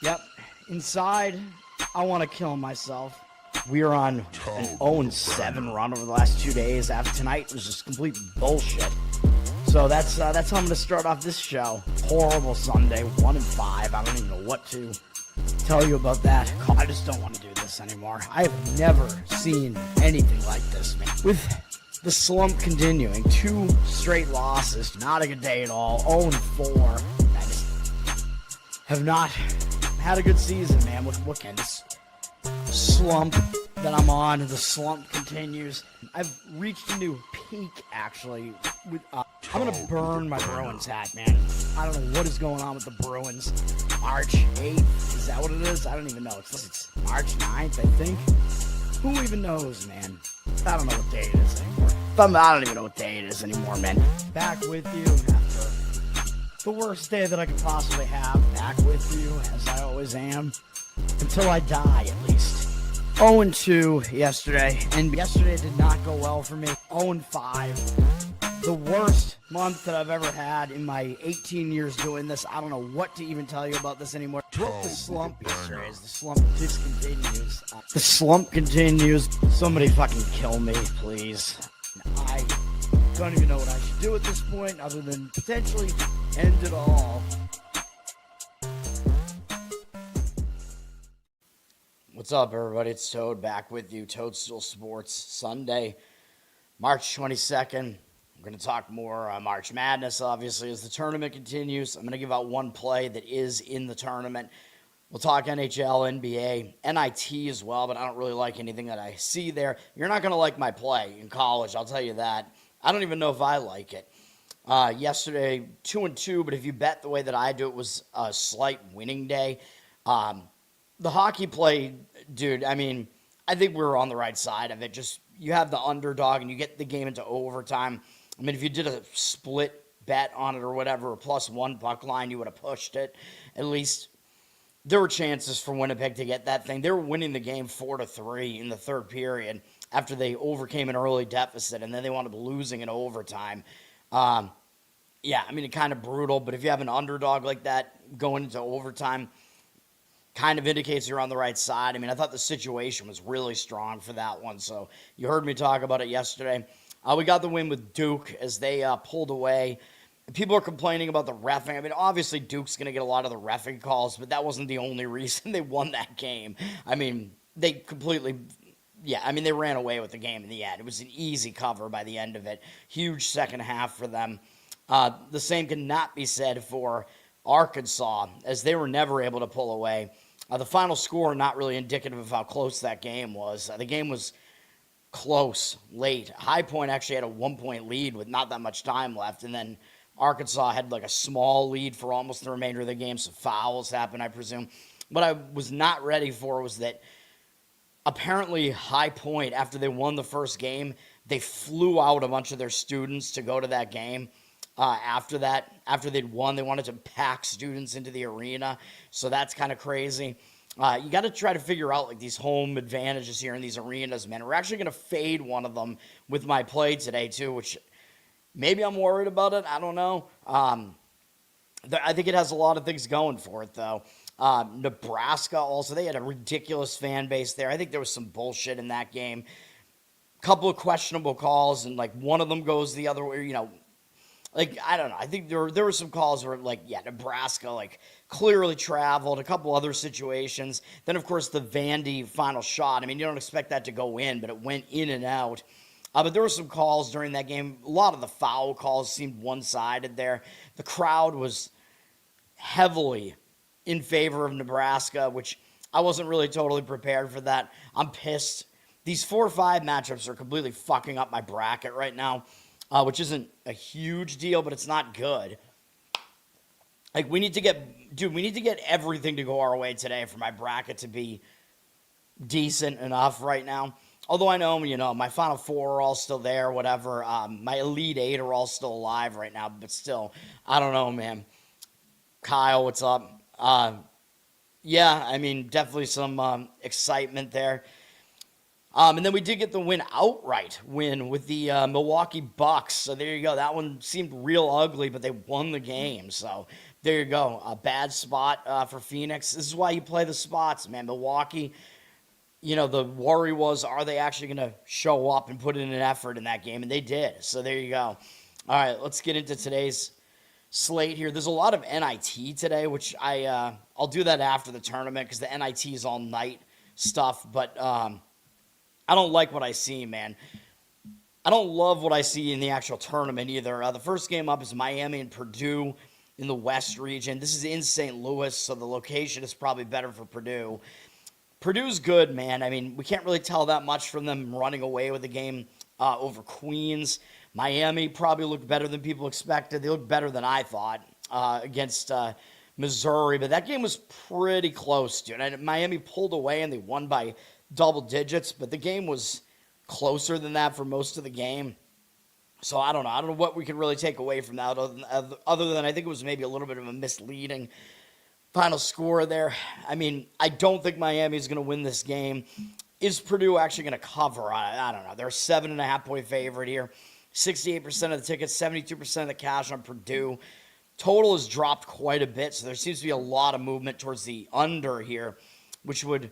Yep. Inside, I want to kill myself. We are on an 0-7 run over the last 2 days. After tonight was just complete bullshit. So that's how I'm going to start off this show. Horrible Sunday, 1-5. I don't even know what to tell you about that. I just don't want to do this anymore. I have never seen anything like this, man. With the slump continuing, 2 straight losses, not a good day at all. 0-4. I just have not had a good season, man. What can this slump that I'm on? The slump continues. I've reached a new peak, actually. I'm gonna burn my Bruins hat, man. I don't know what is going on with the Bruins. March 8th, is that what it is? I don't even know. It's March 9th, I think. Who even knows, man? I don't know what day it is anymore. I don't even know what day it is anymore, man. Back with you after the worst day that I could possibly have. Back with you, as I always am. Until I die, at least. 0-2 yesterday, and yesterday did not go well for me. 0-5. The worst month that I've ever had in my 18 years doing this. I don't know what to even tell you about this anymore. Broke the slump yesterday as the slump continues. The slump continues. Somebody fucking kill me, please. I don't even know what I should do at this point other than potentially end it all. What's up, everybody? It's Toad back with you. Toadstool Sports Sunday, March 22nd. We're going to talk more March Madness, obviously, as the tournament continues. I'm going to give out one play that is in the tournament. We'll talk NHL, NBA, NIT as well, but I don't really like anything that I see there. You're not going to like my play in college, I'll tell you that. I don't even know if I like it. Yesterday, 2-2, but if you bet the way that I do, it was a slight winning day. The hockey play, dude, I mean, I think we were on the right side of it. Just, you have the underdog and you get the game into overtime. I mean, if you did a split bet on it or whatever, a +1 puck line, you would have pushed it. At least there were chances for Winnipeg to get that thing. They were winning the game 4-3 in the third period after they overcame an early deficit, and then they wound up losing in overtime. Yeah, I mean, it kind of brutal, but if you have an underdog like that going into overtime, kind of indicates you're on the right side. I mean, I thought the situation was really strong for that one, so you heard me talk about it yesterday. We got the win with Duke as they pulled away. People are complaining about the reffing. I mean, obviously Duke's going to get a lot of the reffing calls, but that wasn't the only reason they won that game. I mean, they completely, they ran away with the game in the end. It was an easy cover by the end of it. Huge second half for them. The same cannot be said for Arkansas, as they were never able to pull away. The final score not really indicative of how close that game was. The game was close late. High Point actually had a 1-point lead with not that much time left, and then Arkansas had like a small lead for almost the remainder of the game. Some fouls happened, I presume. What I was not ready for was that apparently High Point, after they won the first game, they flew out a bunch of their students to go to that game. After they'd won, they wanted to pack students into the arena. So that's kind of crazy. You got to try to figure out like these home advantages here in these arenas, man. We're actually going to fade one of them with my play today too, which maybe I'm worried about it. I don't know. I think it has a lot of things going for it though. Nebraska also, they had a ridiculous fan base there. I think there was some bullshit in that game. Couple of questionable calls, and like one of them goes the other way, Like, I don't know. I think there were some calls where, Nebraska, clearly traveled, a couple other situations. Then, of course, the Vandy final shot. I mean, you don't expect that to go in, but it went in and out. But there were some calls during that game. A lot of the foul calls seemed one-sided there. The crowd was heavily in favor of Nebraska, which I wasn't really totally prepared for that. I'm pissed. These 4-5 matchups are completely fucking up my bracket right now. Which isn't a huge deal, but it's not good. We need to get everything to go our way today for my bracket to be decent enough right now. Although I know, my Final Four are all still there, whatever. My Elite Eight are all still alive right now, but still, I don't know, man. Kyle, what's up? Definitely some excitement there. And then we did get the outright win with the Milwaukee Bucks. So there you go. That one seemed real ugly, but they won the game. So There you go. A bad spot for Phoenix. This is why you play the spots, man. Milwaukee, the worry was, are they actually going to show up and put in an effort in that game? And they did. So there you go. All right, let's get into today's slate here. There's a lot of NIT today, which I'll do that after the tournament because the NIT is all night stuff. But I don't like what I see, man. I don't love what I see in the actual tournament either. The first game up is Miami and Purdue in the West region. This is in St. Louis, so the location is probably better for Purdue. Purdue's good, man. I mean, we can't really tell that much from them running away with the game over Queens. Miami probably looked better than people expected. They looked better than I thought against Missouri, but that game was pretty close, dude. And Miami pulled away and they won by double digits, but the game was closer than that for most of the game. So I don't know. I don't know what we can really take away from that other than I think it was maybe a little bit of a misleading final score there. I mean, I don't think Miami is going to win this game. Is Purdue actually going to cover? I don't know. They're a 7.5-point favorite here. 68% of the tickets, 72% of the cash on Purdue. Total has dropped quite a bit, so there seems to be a lot of movement towards the under here, which would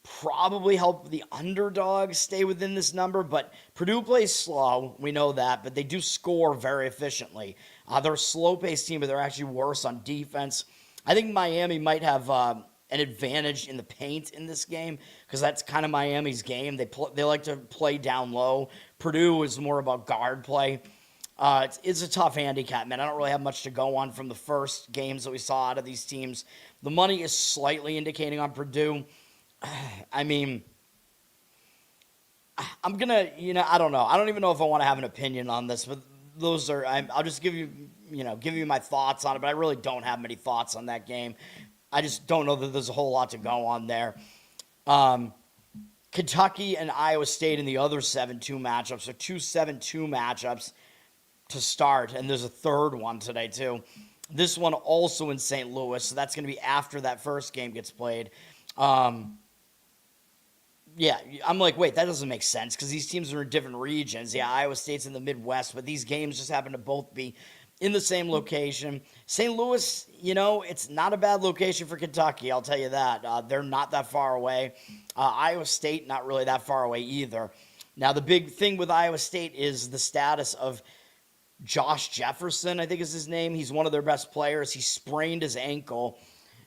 probably help the underdog stay within this number, but Purdue plays slow. We know that, but they do score very efficiently. They're a slow-paced team, but they're actually worse on defense. I think Miami might have an advantage in the paint in this game because that's kind of Miami's game. They like to play down low. Purdue is more about guard play. It's a tough handicap, man. I don't really have much to go on from the first games that we saw out of these teams. The money is slightly indicating on Purdue. I mean, I'm going to, I don't know. I don't even know if I want to have an opinion on this, but those are, I'll just give you my thoughts on it, but I really don't have many thoughts on that game. I just don't know that there's a whole lot to go on there. Kentucky and Iowa State in the other 7-2 matchups, so 2 7-2 matchups to start, and there's a third one today too. This one also in St. Louis, so that's going to be after that first game gets played. Yeah, I'm like, wait, that doesn't make sense because these teams are in different regions. Yeah, Iowa State's in the Midwest, but these games just happen to both be in the same location. St. Louis, it's not a bad location for Kentucky, I'll tell you that. They're not that far away. Iowa State, not really that far away either. Now, the big thing with Iowa State is the status of Josh Jefferson, I think is his name. He's one of their best players. He sprained his ankle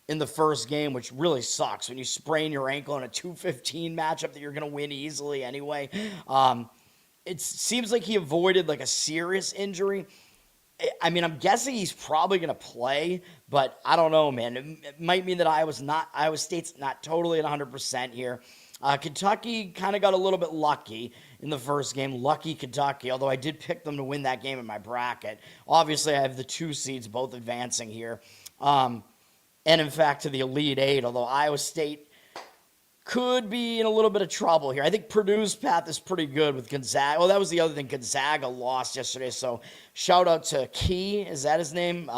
in the first game, which really sucks when you sprain your ankle in a 2-15 matchup that you're going to win easily anyway. It seems like he avoided like a serious injury. I mean, I'm guessing he's probably going to play, but I don't know, man. It might mean that Iowa State's not totally at 100% here. Kentucky kind of got a little bit lucky in the first game. Lucky Kentucky, although I did pick them to win that game in my bracket. Obviously, I have the 2 seeds both advancing here. And in fact, to the Elite Eight, although Iowa State could be in a little bit of trouble here. I think Purdue's path is pretty good with Gonzaga. Well, that was the other thing. Gonzaga lost yesterday, so shout out to Key. Is that his name?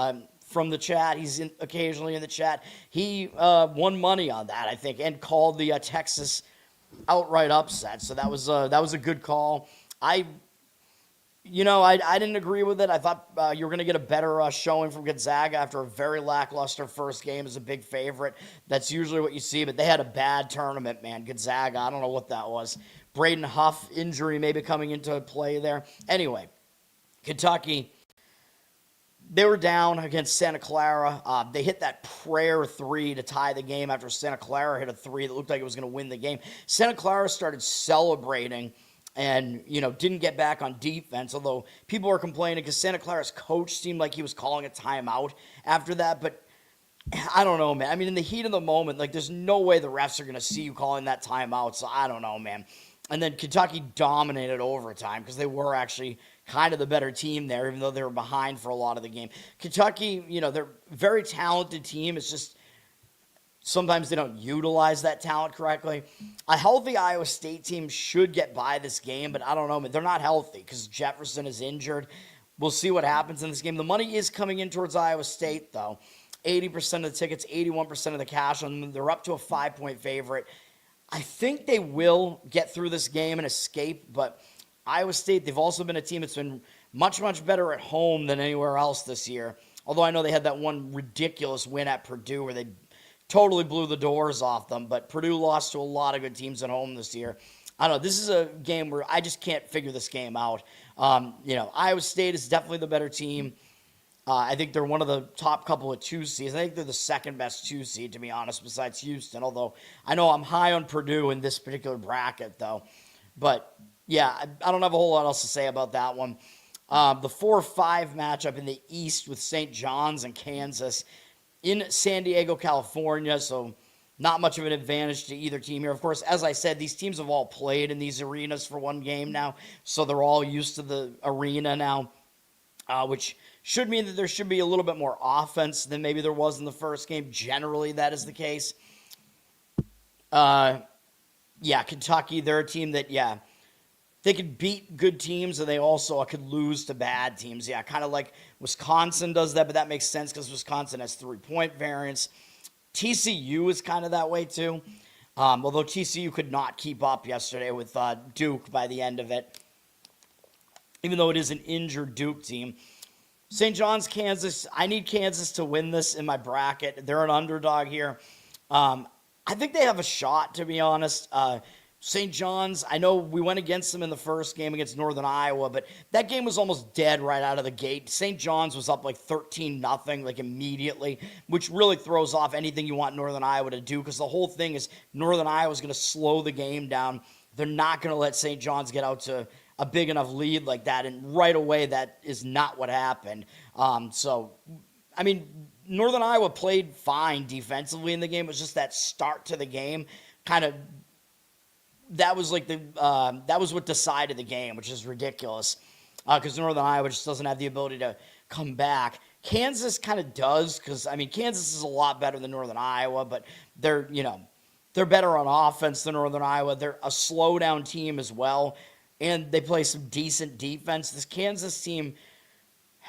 From the chat. He's occasionally in the chat. He won money on that, I think, and called the Texas outright upset. So that was a good call. I didn't agree with it. I thought you were going to get a better showing from Gonzaga after a very lackluster first game as a big favorite. That's usually what you see, but they had a bad tournament, man. Gonzaga, I don't know what that was. Braden Huff injury maybe coming into play there. Anyway, Kentucky, they were down against Santa Clara. They hit that prayer 3 to tie the game after Santa Clara hit a 3 that looked like it was going to win the game. Santa Clara started celebrating and, didn't get back on defense, although people were complaining because Santa Clara's coach seemed like he was calling a timeout after that. But I don't know, man. I mean, in the heat of the moment, like, there's no way the refs are going to see you calling that timeout. So I don't know, man. And then Kentucky dominated overtime because they were actually kind of the better team there, even though they were behind for a lot of the game. Kentucky, they're a very talented team. It's just sometimes they don't utilize that talent correctly. A healthy Iowa State team should get by this game, but I don't know. They're not healthy because Jefferson is injured. We'll see what happens in this game. The money is coming in towards Iowa State, though. 80% of the tickets, 81% of the cash on them. They're up to a 5-point favorite. I think they will get through this game and escape, but Iowa State, they've also been a team that's been much, much better at home than anywhere else this year. Although I know they had that one ridiculous win at Purdue where they totally blew the doors off them. But Purdue lost to a lot of good teams at home this year. I don't know. This is a game where I just can't figure this game out. Iowa State is definitely the better team. I think they're one of the top couple of 2 seeds. I think they're the second best 2 seed, to be honest, besides Houston. Although I know I'm high on Purdue in this particular bracket, though. But, yeah, I don't have a whole lot else to say about that one. The 4-5 matchup in the East with St. John's and Kansas in San Diego, California. So not much of an advantage to either team here. Of course, as I said, these teams have all played in these arenas for one game now. So they're all used to the arena now, which should mean that there should be a little bit more offense than maybe there was in the first game. Generally, that is the case. Kentucky, they're a team that, they could beat good teams, and they also could lose to bad teams. Yeah, kind of like Wisconsin does that, but that makes sense because Wisconsin has 3-point variance. TCU is kind of that way, too. Although TCU could not keep up yesterday with Duke by the end of it, even though it is an injured Duke team. St. John's, Kansas. I need Kansas to win this in my bracket. They're an underdog here. I think they have a shot, to be honest. St. John's, I know we went against them in the first game against Northern Iowa, but that game was almost dead right out of the gate. St. John's was up like 13-0, like immediately, which really throws off anything you want Northern Iowa to do, because the whole thing is Northern Iowa is going to slow the game down. They're not going to let St. John's get out to a big enough lead like that, and right away that is not what happened. Northern Iowa played fine defensively in the game. It was just that start to the game kind of that was what decided the game, which is ridiculous because Northern Iowa just doesn't have the ability to come back. Kansas kind of does because, Kansas is a lot better than Northern Iowa, but they're better on offense than Northern Iowa. They're a slow-down team as well, and they play some decent defense. This Kansas team,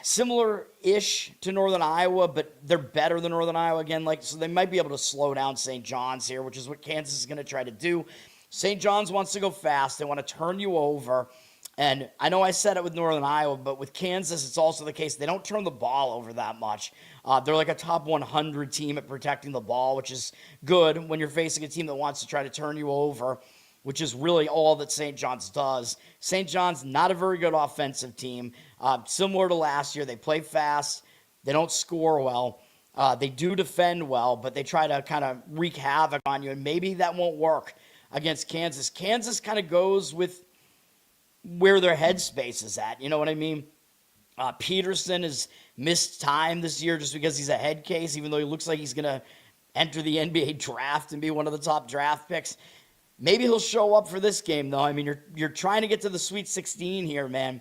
similar-ish to Northern Iowa, but they're better than Northern Iowa again. So they might be able to slow down St. John's here, which is what Kansas is going to try to do. St. John's wants to go fast. They want to turn you over. And I know I said it with Northern Iowa, but with Kansas, it's also the case. They don't turn the ball over that much. They're like a top 100 team at protecting the ball, which is good when you're facing a team that wants to try to turn you over, which is really all that St. John's does. St. John's, not a very good offensive team. Similar to last year, they play fast. They don't score well. They do defend well, but they try to kind of wreak havoc on you, and maybe that won't work against Kansas. Kansas kind of goes with where their headspace is at. You know what I mean? Peterson has missed time this year just because he's a head case, even though he looks like he's going to enter the NBA draft and be one of the top draft picks. Maybe he'll show up for this game, though. You're trying to get to the Sweet 16 here, man.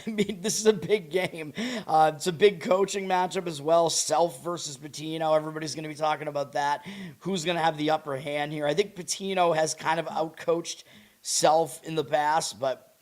This is a big game. It's a big coaching matchup as well. Self versus Pitino. Everybody's going to be talking about that. Who's going to have the upper hand here? I think Pitino has kind of outcoached Self in the past, but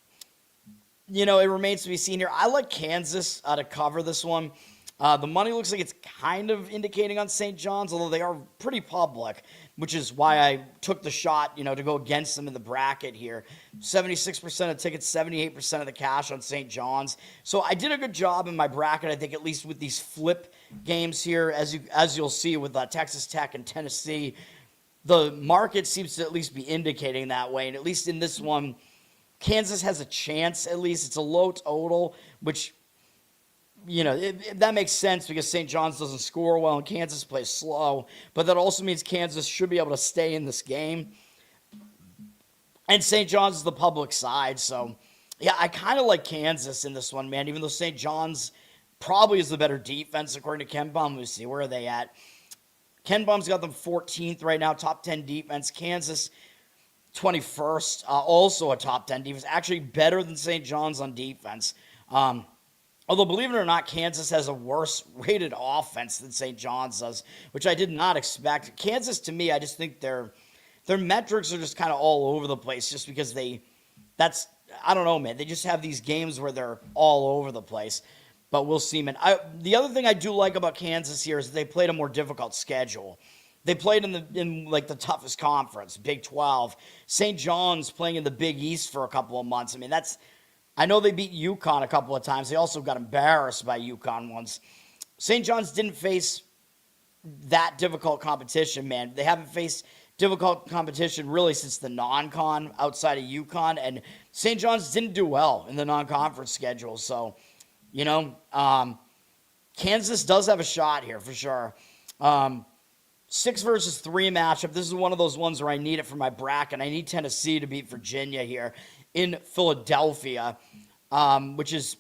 it remains to be seen here. I like Kansas to cover this one. The money looks like it's kind of indicating on St. John's, although they are pretty public, which is why I took the shot, to go against them in the bracket here. 76% of tickets, 78% of the cash on St. John's. So I did a good job in my bracket, I think, at least with these flip games here, as you'll see with Texas Tech and Tennessee. The market seems to at least be indicating that way, and at least in this one, Kansas has a chance, at least. It's a low total, which, that makes sense because St. John's doesn't score well and Kansas plays slow. But that also means Kansas should be able to stay in this game. And St. John's is the public side. So, yeah, I kind of like Kansas in this one, man, even though St. John's probably is the better defense, according to Ken Baum. Let's see, where are they at? Ken Baum's got them 14th right now, top 10 defense. Kansas 21st, also a top 10 defense, actually better than St. John's on defense. Although, believe it or not, Kansas has a worse rated offense than St. John's does, which I did not expect. Kansas, to me, I just think their metrics are just kind of all over the place just because I don't know, man. They just have these games where they're all over the place. But we'll see, man. The other thing I do like about Kansas here is that they played a more difficult schedule. They played in the toughest conference, Big 12. St. John's playing in the Big East for a couple of months. I know they beat UConn a couple of times. They also got embarrassed by UConn once. St. John's didn't face that difficult competition, man. They haven't faced difficult competition really since the non-con outside of UConn, and St. John's didn't do well in the non-conference schedule. So, Kansas does have a shot here for sure. 6 versus 3 matchup. This is one of those ones where I need it for my bracket. I need Tennessee to beat Virginia here in Philadelphia, which is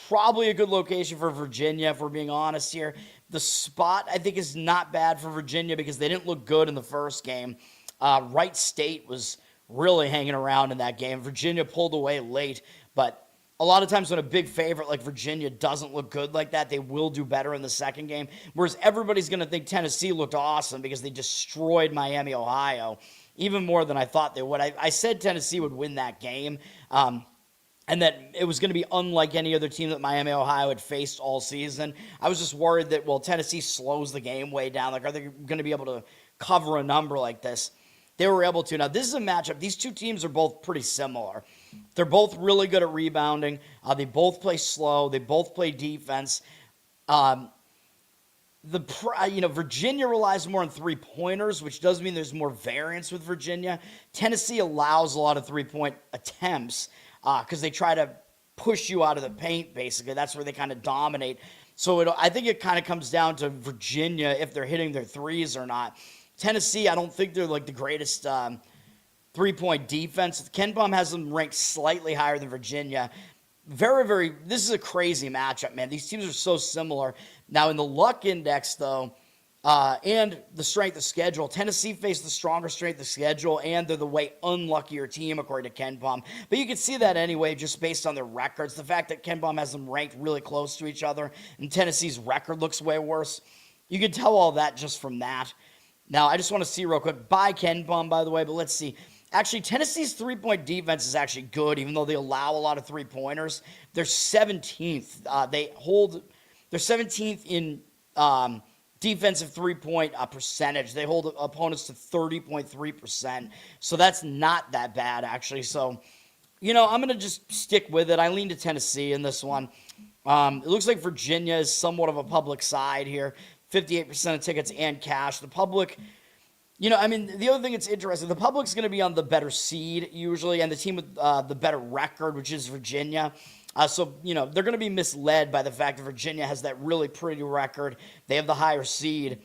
probably a good location for Virginia, if we're being honest here. The spot, I think, is not bad for Virginia because they didn't look good in the first game. Wright State was really hanging around in that game. Virginia pulled away late, but a lot of times when a big favorite like Virginia doesn't look good like that, they will do better in the second game. Whereas everybody's going to think Tennessee looked awesome because they destroyed Miami, Ohio, even more than I thought they would. I said Tennessee would win that game, and that it was going to be unlike any other team that Miami, Ohio had faced all season. I was just worried that, Tennessee slows the game way down. Like, are they going to be able to cover a number like this? They were able to. Now, this is a matchup. These two teams are both pretty similar. They're both really good at rebounding. They both play slow. They both play defense. Virginia relies more on three-pointers, which does mean there's more variance with Virginia. Tennessee allows a lot of three-point attempts because they try to push you out of the paint, basically. That's where they kind of dominate. So I think it kind of comes down to Virginia if they're hitting their threes or not. Tennessee, I don't think they're like the greatest three-point defense. KenPom has them ranked slightly higher than Virginia. This is a crazy matchup, man. These teams are so similar. Now, in the luck index, though, and the strength of schedule, Tennessee faced the stronger strength of schedule, and they're the way unluckier team, according to KenPom. But you can see that anyway, just based on their records. The fact that KenPom has them ranked really close to each other, and Tennessee's record looks way worse. You can tell all that just from that. Now, I just want to see real quick, by KenPom, by the way, but let's see. Actually, Tennessee's three-point defense is actually good, even though they allow a lot of three-pointers. They're 17th. They're 17th in defensive three-point percentage. They hold opponents to 30.3%. So that's not that bad, actually. So, I'm going to just stick with it. I lean to Tennessee in this one. It looks like Virginia is somewhat of a public side here. 58% of tickets and cash. The public, the other thing that's interesting, the public's going to be on the better seed usually, and the team with the better record, which is Virginia. So they're going to be misled by the fact that Virginia has that really pretty record. They have the higher seed.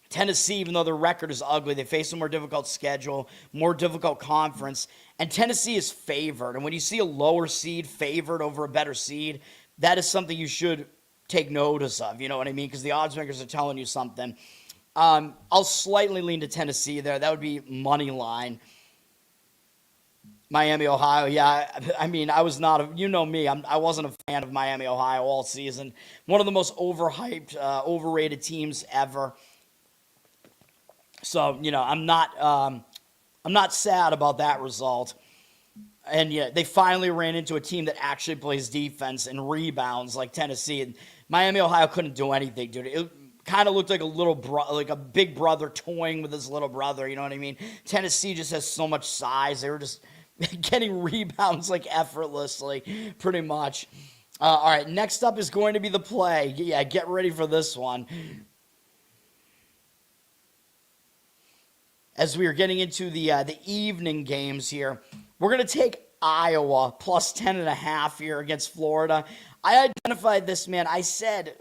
Tennessee, even though their record is ugly, they face a more difficult schedule, more difficult conference, and Tennessee is favored. And when you see a lower seed favored over a better seed, that is something you should take notice of, you know what I mean? Because the odds makers are telling you something. I'll slightly lean to Tennessee there. That would be money line. Miami, Ohio. Yeah, I was not, me, I wasn't a fan of Miami, Ohio all season. One of the most overhyped, overrated teams ever. So, I'm not sad about that result. And yeah, they finally ran into a team that actually plays defense and rebounds like Tennessee. And Miami, Ohio couldn't do anything, dude. It kind of looked like like a big brother toying with his little brother. You know what I mean? Tennessee just has so much size. They were just getting rebounds like effortlessly, pretty much. All right, next up is going to be the play. Yeah, get ready for this one. As we are getting into the evening games here, we're going to take Iowa plus 10.5 here against Florida. I identified this, man. I said,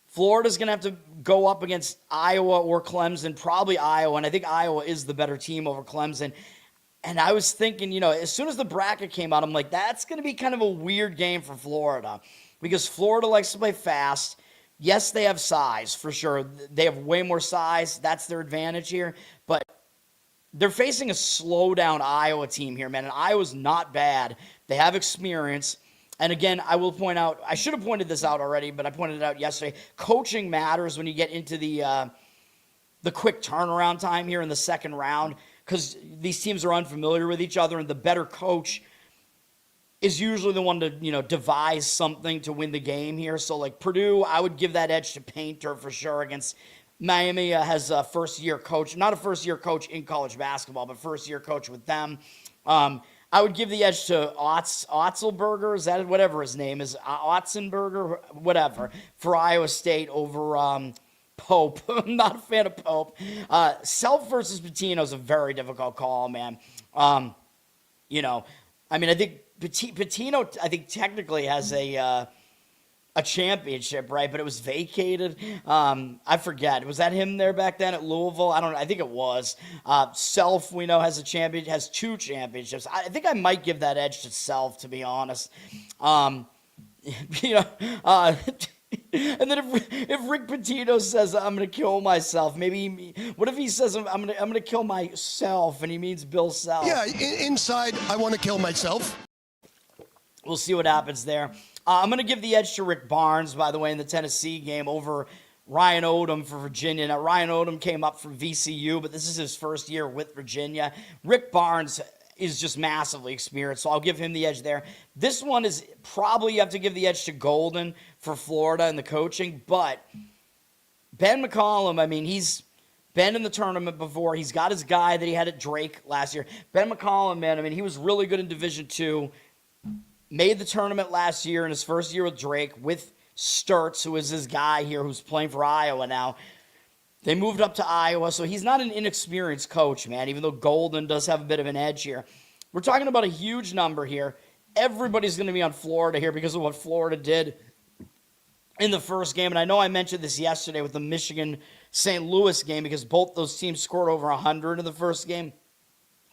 Florida's going to have to go up against Iowa or Clemson, probably Iowa, and I think Iowa is the better team over Clemson. And I was thinking, as soon as the bracket came out, I'm like, that's going to be kind of a weird game for Florida because Florida likes to play fast. Yes, they have size, for sure. They have way more size. That's their advantage here. But they're facing a slow-down Iowa team here, man, and Iowa's not bad. They have experience. And again, I will point out, I should have pointed this out already, but I pointed it out yesterday. Coaching matters when you get into the quick turnaround time here in the second round because these teams are unfamiliar with each other, and the better coach is usually the one to, devise something to win the game here. So, Purdue, I would give that edge to Painter for sure against Miami has a first-year coach, not a first-year coach in college basketball, but first-year coach with them. I would give the edge to Otzelberger. Is that whatever his name is? Otzenberger, whatever, for Iowa State over Pope. I'm not a fan of Pope. Self versus Pitino is a very difficult call, man. I think Pitino, I think technically has a championship, right? But it was vacated. I forget. Was that him there back then at Louisville? I don't know. I think it was. Self, we know, has two championships. I think I might give that edge to Self, to be honest. And then if Rick Pitino says I'm gonna kill myself, what if he says I'm gonna kill myself and he means Bill Self? Yeah, inside I want to kill myself. We'll see what happens there. I'm going to give the edge to Rick Barnes, by the way, in the Tennessee game over Ryan Odom for Virginia. Now, Ryan Odom came up from VCU, but this is his first year with Virginia. Rick Barnes is just massively experienced, so I'll give him the edge there. This one is probably you have to give the edge to Golden for Florida and the coaching, but Ben McCollum, he's been in the tournament before. He's got his guy that he had at Drake last year. Ben McCollum, man, he was really good in Division II. Made the tournament last year in his first year with Drake with Sturtz, who is his guy here who's playing for Iowa now. They moved up to Iowa, so he's not an inexperienced coach, man, even though Golden does have a bit of an edge here. We're talking about a huge number here. Everybody's going to be on Florida here because of what Florida did in the first game. And I know I mentioned this yesterday with the Michigan-St. Louis game because both those teams scored over 100 in the first game.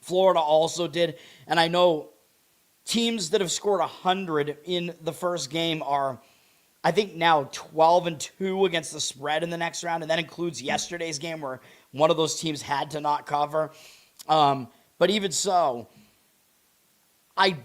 Florida also did. And I know teams that have scored 100 in the first game are, I think, now 12-2 against the spread in the next round, and that includes yesterday's game where one of those teams had to not cover. But even so, I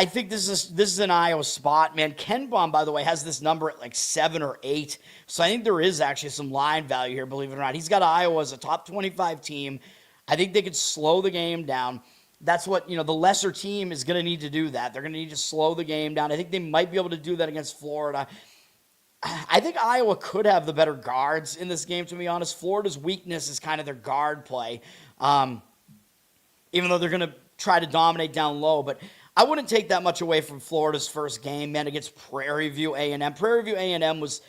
think this is an Iowa spot, man. Ken Baum, by the way, has this number at like 7 or 8, so I think there is actually some line value here, believe it or not. He's got Iowa as a top 25 team. I think they could slow the game down. That's what, the lesser team is going to need to do that. They're going to need to slow the game down. I think they might be able to do that against Florida. I think Iowa could have the better guards in this game, to be honest. Florida's weakness is kind of their guard play, even though they're going to try to dominate down low. But I wouldn't take that much away from Florida's first game, man, against Prairie View A&M. Prairie View A&M was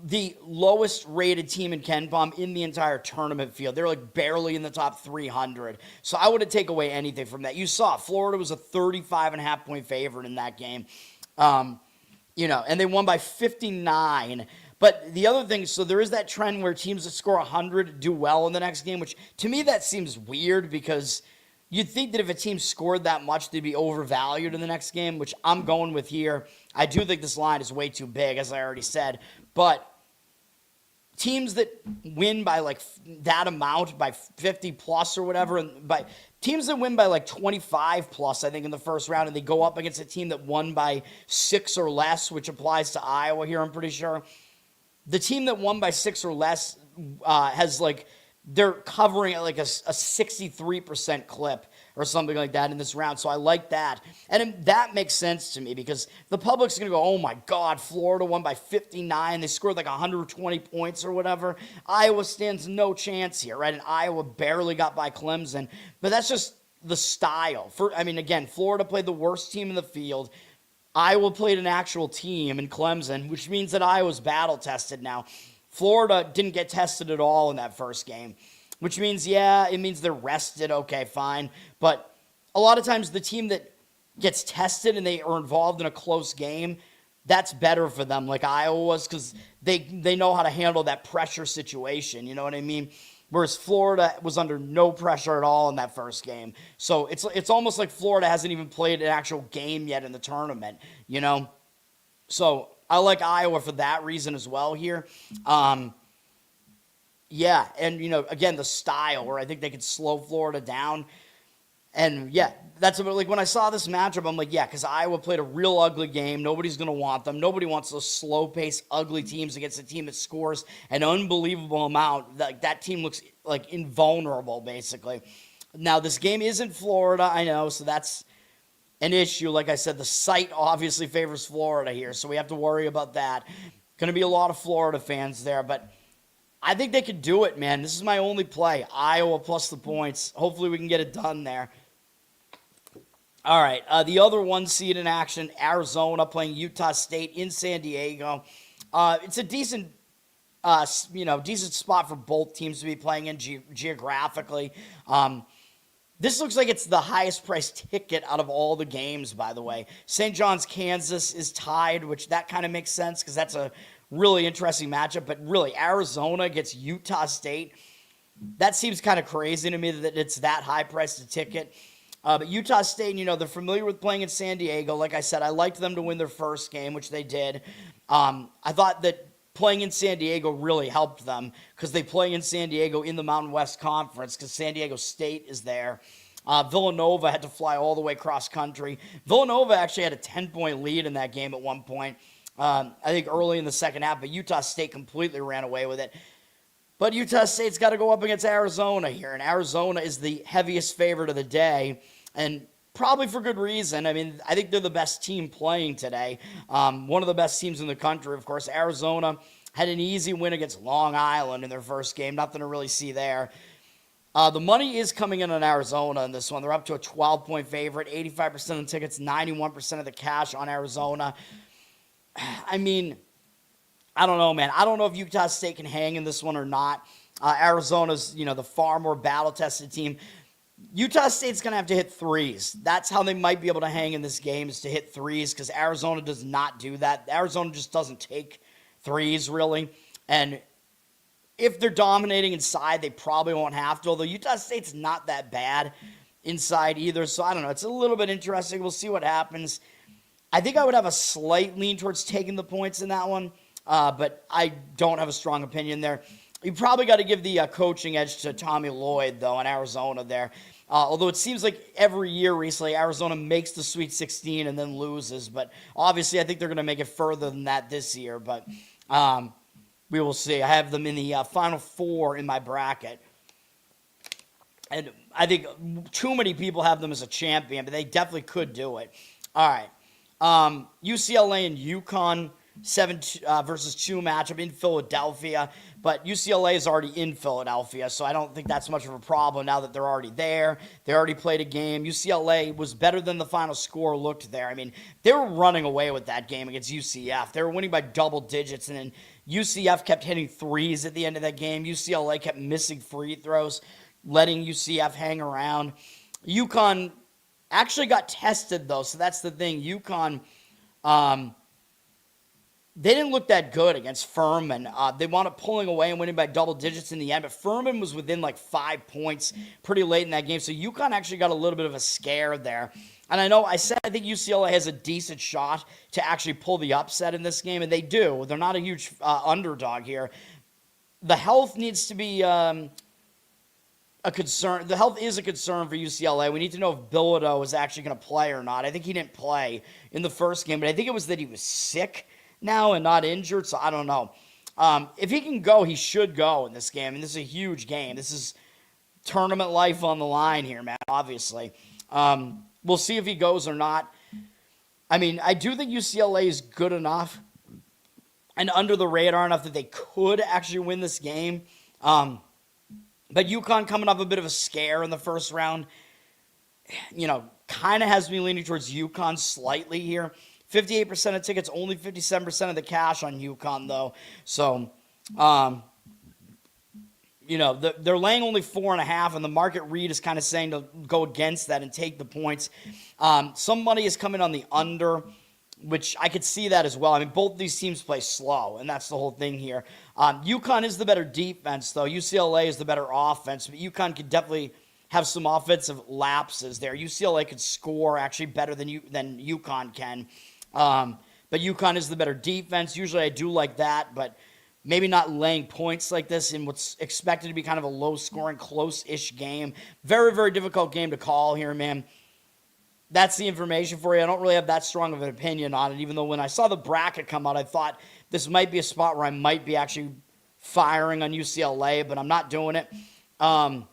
the lowest rated team in Ken Palm in the entire tournament field. They're like barely in the top 300. So I wouldn't take away anything from that. You saw Florida was a 35.5 point favorite in that game. And they won by 59. But the other thing, so there is that trend where teams that score 100 do well in the next game, which to me that seems weird because you'd think that if a team scored that much, they'd be overvalued in the next game, which I'm going with here. I do think this line is way too big, as I already said. But teams that win by like that amount, by 50 plus or whatever, and by teams that win by like 25 plus, I think, in the first round, and they go up against a team that won by 6 or less, which applies to Iowa here, I'm pretty sure. The team that won by 6 or less has like, they're covering at like a 63% clip or something like that in this round. So I like that. And that makes sense to me because the public's going to go, oh my God, Florida won by 59. They scored like 120 points or whatever. Iowa stands no chance here, right? And Iowa barely got by Clemson. But that's just the style. Again, Florida played the worst team in the field. Iowa played an actual team in Clemson, which means that Iowa's battle tested now. Florida didn't get tested at all in that first game, which means, it means they're rested. Okay, fine. But a lot of times the team that gets tested and they are involved in a close game, that's better for them, like Iowa was, because they know how to handle that pressure situation. You know what I mean? Whereas Florida was under no pressure at all in that first game. So it's almost like Florida hasn't even played an actual game yet in the tournament, So I like Iowa for that reason as well here. And, again, the style where I think they could slow Florida down. And, that's about, like, when I saw this matchup, I'm like, because Iowa played a real ugly game. Nobody's going to want them. Nobody wants those slow-paced, ugly teams against a team that scores an unbelievable amount. That team looks, like, invulnerable, basically. Now, this game is in Florida, I know, so that's an issue. Like I said, the site obviously favors Florida here, so we have to worry about that. Going to be a lot of Florida fans there, but I think they could do it, man. This is my only play. Iowa plus the points. Hopefully we can get it done there. All right, the other one seed in action, Arizona playing Utah State in San Diego. It's a decent, decent spot for both teams to be playing in geographically. This looks like it's the highest priced ticket out of all the games, by the way. St. John's, Kansas is tied, which that kind of makes sense because that's a really interesting matchup. But really, Arizona gets Utah State. That seems kind of crazy to me that it's that high priced a ticket. But Utah State, they're familiar with playing in San Diego. Like I said, I liked them to win their first game, which they did. I thought that playing in San Diego really helped them because they play in San Diego in the Mountain West Conference because San Diego State is there. Villanova had to fly all the way cross country. Villanova actually had a 10-point lead in that game at one point, I think early in the second half, but Utah State completely ran away with it. But Utah State's got to go up against Arizona here, and Arizona is the heaviest favorite of the day, and probably for good reason. I mean, I think they're the best team playing today. One of the best teams in the country, of course. Arizona had an easy win against Long Island in their first game. Nothing to really see there. The money is coming in on Arizona in this one. They're up to a 12-point favorite, 85% of the tickets, 91% of the cash on Arizona. I mean, I don't know, man. I don't know if Utah State can hang in this one or not. Arizona's, the far more battle-tested team. Utah State's going to have to hit threes. That's how they might be able to hang in this game, is to hit threes, because Arizona does not do that. Arizona just doesn't take threes, really. And if they're dominating inside, they probably won't have to, although Utah State's not that bad inside either. So I don't know. It's a little bit interesting. We'll see what happens. I think I would have a slight lean towards taking the points in that one, but I don't have a strong opinion there. You probably got to give the coaching edge to Tommy Lloyd, though, in Arizona there. Although it seems like every year recently, Arizona makes the Sweet 16 and then loses. But obviously, I think they're going to make it further than that this year. But we will see. I have them in the Final Four in my bracket. And I think too many people have them as a champion, but they definitely could do it. All right. UCLA and UConn. 7 versus 2 matchup in Philadelphia, but UCLA is already in Philadelphia, so I don't think that's much of a problem now that they're already there. They already played a game. UCLA was better than the final score looked there. I mean, they were running away with that game against UCF. They were winning by double digits, and then UCF kept hitting threes at the end of that game. UCLA kept missing free throws, letting UCF hang around. UConn actually got tested, though, so that's the thing. UConn, they didn't look that good against Furman. They wound up pulling away and winning by double digits in the end, but Furman was within like 5 points pretty late in that game. So UConn actually got a little bit of a scare there. And I know I said I think UCLA has a decent shot to actually pull the upset in this game, and they do. They're not a huge underdog here. The health needs to be a concern. The health is a concern for UCLA. We need to know if Bilodeau is actually going to play or not. I think he didn't play in the first game, but I think it was that he was sick now and not injured, so I don't know. If he can go, he should go in this game. I mean, this is a huge game. This is tournament life on the line here, man, obviously. We'll see if he goes or not. I mean, I do think UCLA is good enough and under the radar enough that they could actually win this game. But UConn coming off a bit of a scare in the first round, kind of has me leaning towards UConn slightly here. 58% of tickets, only 57% of the cash on UConn, though. So, they're laying only 4.5, and the market read is kind of saying to go against that and take the points. Some money is coming on the under, which I could see that as well. I mean, both these teams play slow, and that's the whole thing here. UConn is the better defense, though. UCLA is the better offense, but UConn could definitely have some offensive lapses there. UCLA could score actually better than UConn can. But UConn is the better defense. Usually I do like that, but maybe not laying points like this in what's expected to be kind of a low-scoring, close-ish game. Very, very difficult game to call here, man. That's the information for you. I don't really have that strong of an opinion on it, even though when I saw the bracket come out, I thought this might be a spot where I might be actually firing on UCLA, but I'm not doing it. And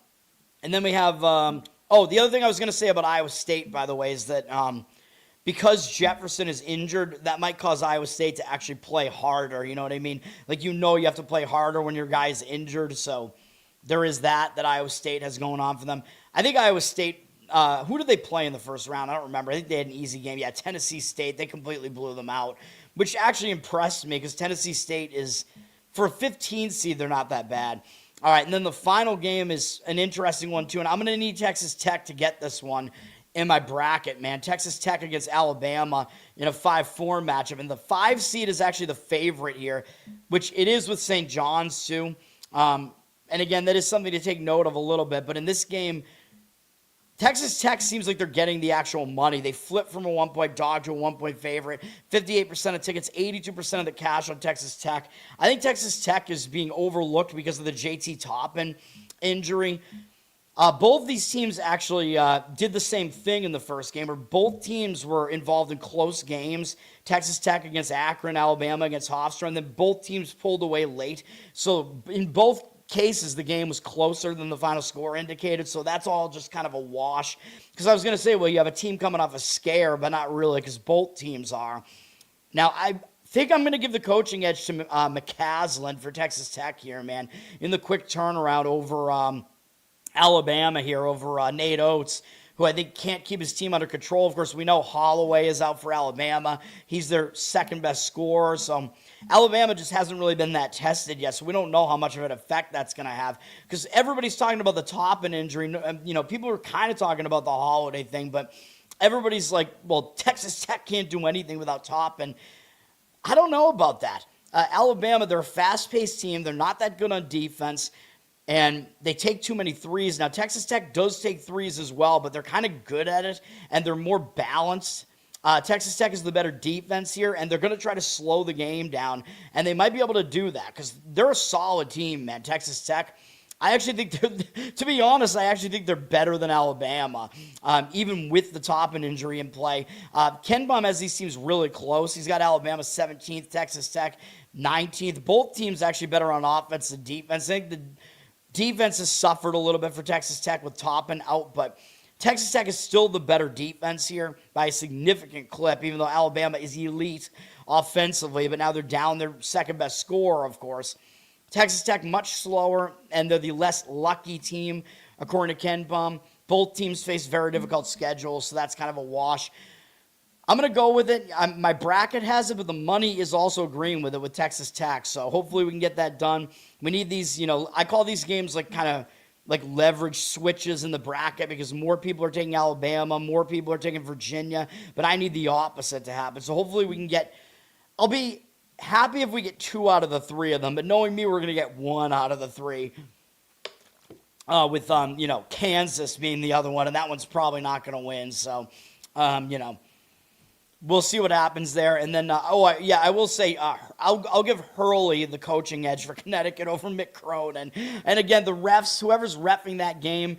then we have the other thing I was going to say about Iowa State, by the way, is that because Jefferson is injured, that might cause Iowa State to actually play harder. You know what I mean? Like, you have to play harder when your guy's injured. So there is that Iowa State has going on for them. I think Iowa State who did they play in the first round? I don't remember. I think they had an easy game. Yeah, Tennessee State. They completely blew them out, which actually impressed me because Tennessee State is, for a 15 seed, they're not that bad. All right, and then the final game is an interesting one, too, and I'm going to need Texas Tech to get this one in my bracket, man. Texas Tech against Alabama in a 5-4 matchup, and the 5 seed is actually the favorite here, which it is with St. John's, too. And again, that is something to take note of a little bit, but in this game, Texas Tech seems like they're getting the actual money. They flipped from a 1-point dog to a 1-point favorite. 58% of tickets, 82% of the cash on Texas Tech. I think Texas Tech is being overlooked because of the JT Toppin injury. Both these teams actually did the same thing in the first game, where both teams were involved in close games. Texas Tech against Akron, Alabama against Hofstra, and then both teams pulled away late. So in both cases, the game was closer than the final score indicated, so that's all just kind of a wash. Because I was going to say, well, you have a team coming off a scare, but not really, because both teams are. Now, I think I'm going to give the coaching edge to McCaslin for Texas Tech here, man, in the quick turnaround over Alabama here, over Nate Oates, who I think can't keep his team under control. Of course, we know Holloway is out for Alabama. He's their second best scorer, so Alabama just hasn't really been that tested yet, so we don't know how much of an effect that's going to have. Because everybody's talking about the Toppin injury. You know, people are kind of talking about the Holiday thing, but everybody's like, well, Texas Tech can't do anything without Toppin. I don't know about that. Alabama, they're a fast-paced team. They're not that good on defense, and they take too many threes. Now, Texas Tech does take threes as well, but they're kind of good at it, and they're more balanced. Texas Tech is the better defense here, and they're going to try to slow the game down, and they might be able to do that because they're a solid team, man, Texas Tech. I actually think, to be honest, I actually think they're better than Alabama, even with the Toppin injury in play. Ken Baum has these teams really close. He's got Alabama 17th, Texas Tech 19th. Both teams actually better on offense than defense. I think the defense has suffered a little bit for Texas Tech with Toppin out, but Texas Tech is still the better defense here by a significant clip, even though Alabama is elite offensively, but now they're down their second best scorer, of course. Texas Tech much slower, and they're the less lucky team, according to Ken Baum. Both teams face very difficult schedules, so that's kind of a wash. I'm going to go with it. My bracket has it, but the money is also agreeing with it with Texas Tech, so hopefully we can get that done. We need these, I call these games like kind of like leverage switches in the bracket because more people are taking Alabama, more people are taking Virginia, but I need the opposite to happen. So hopefully we can get, I'll be happy if we get 2 out of the 3 of them, but knowing me, we're going to get 1 out of the 3 with, Kansas being the other one, and that one's probably not going to win. So, we'll see what happens there. And then, I will say, I'll give Hurley the coaching edge for Connecticut over Mick Cronin. And again, the refs, whoever's reffing that game,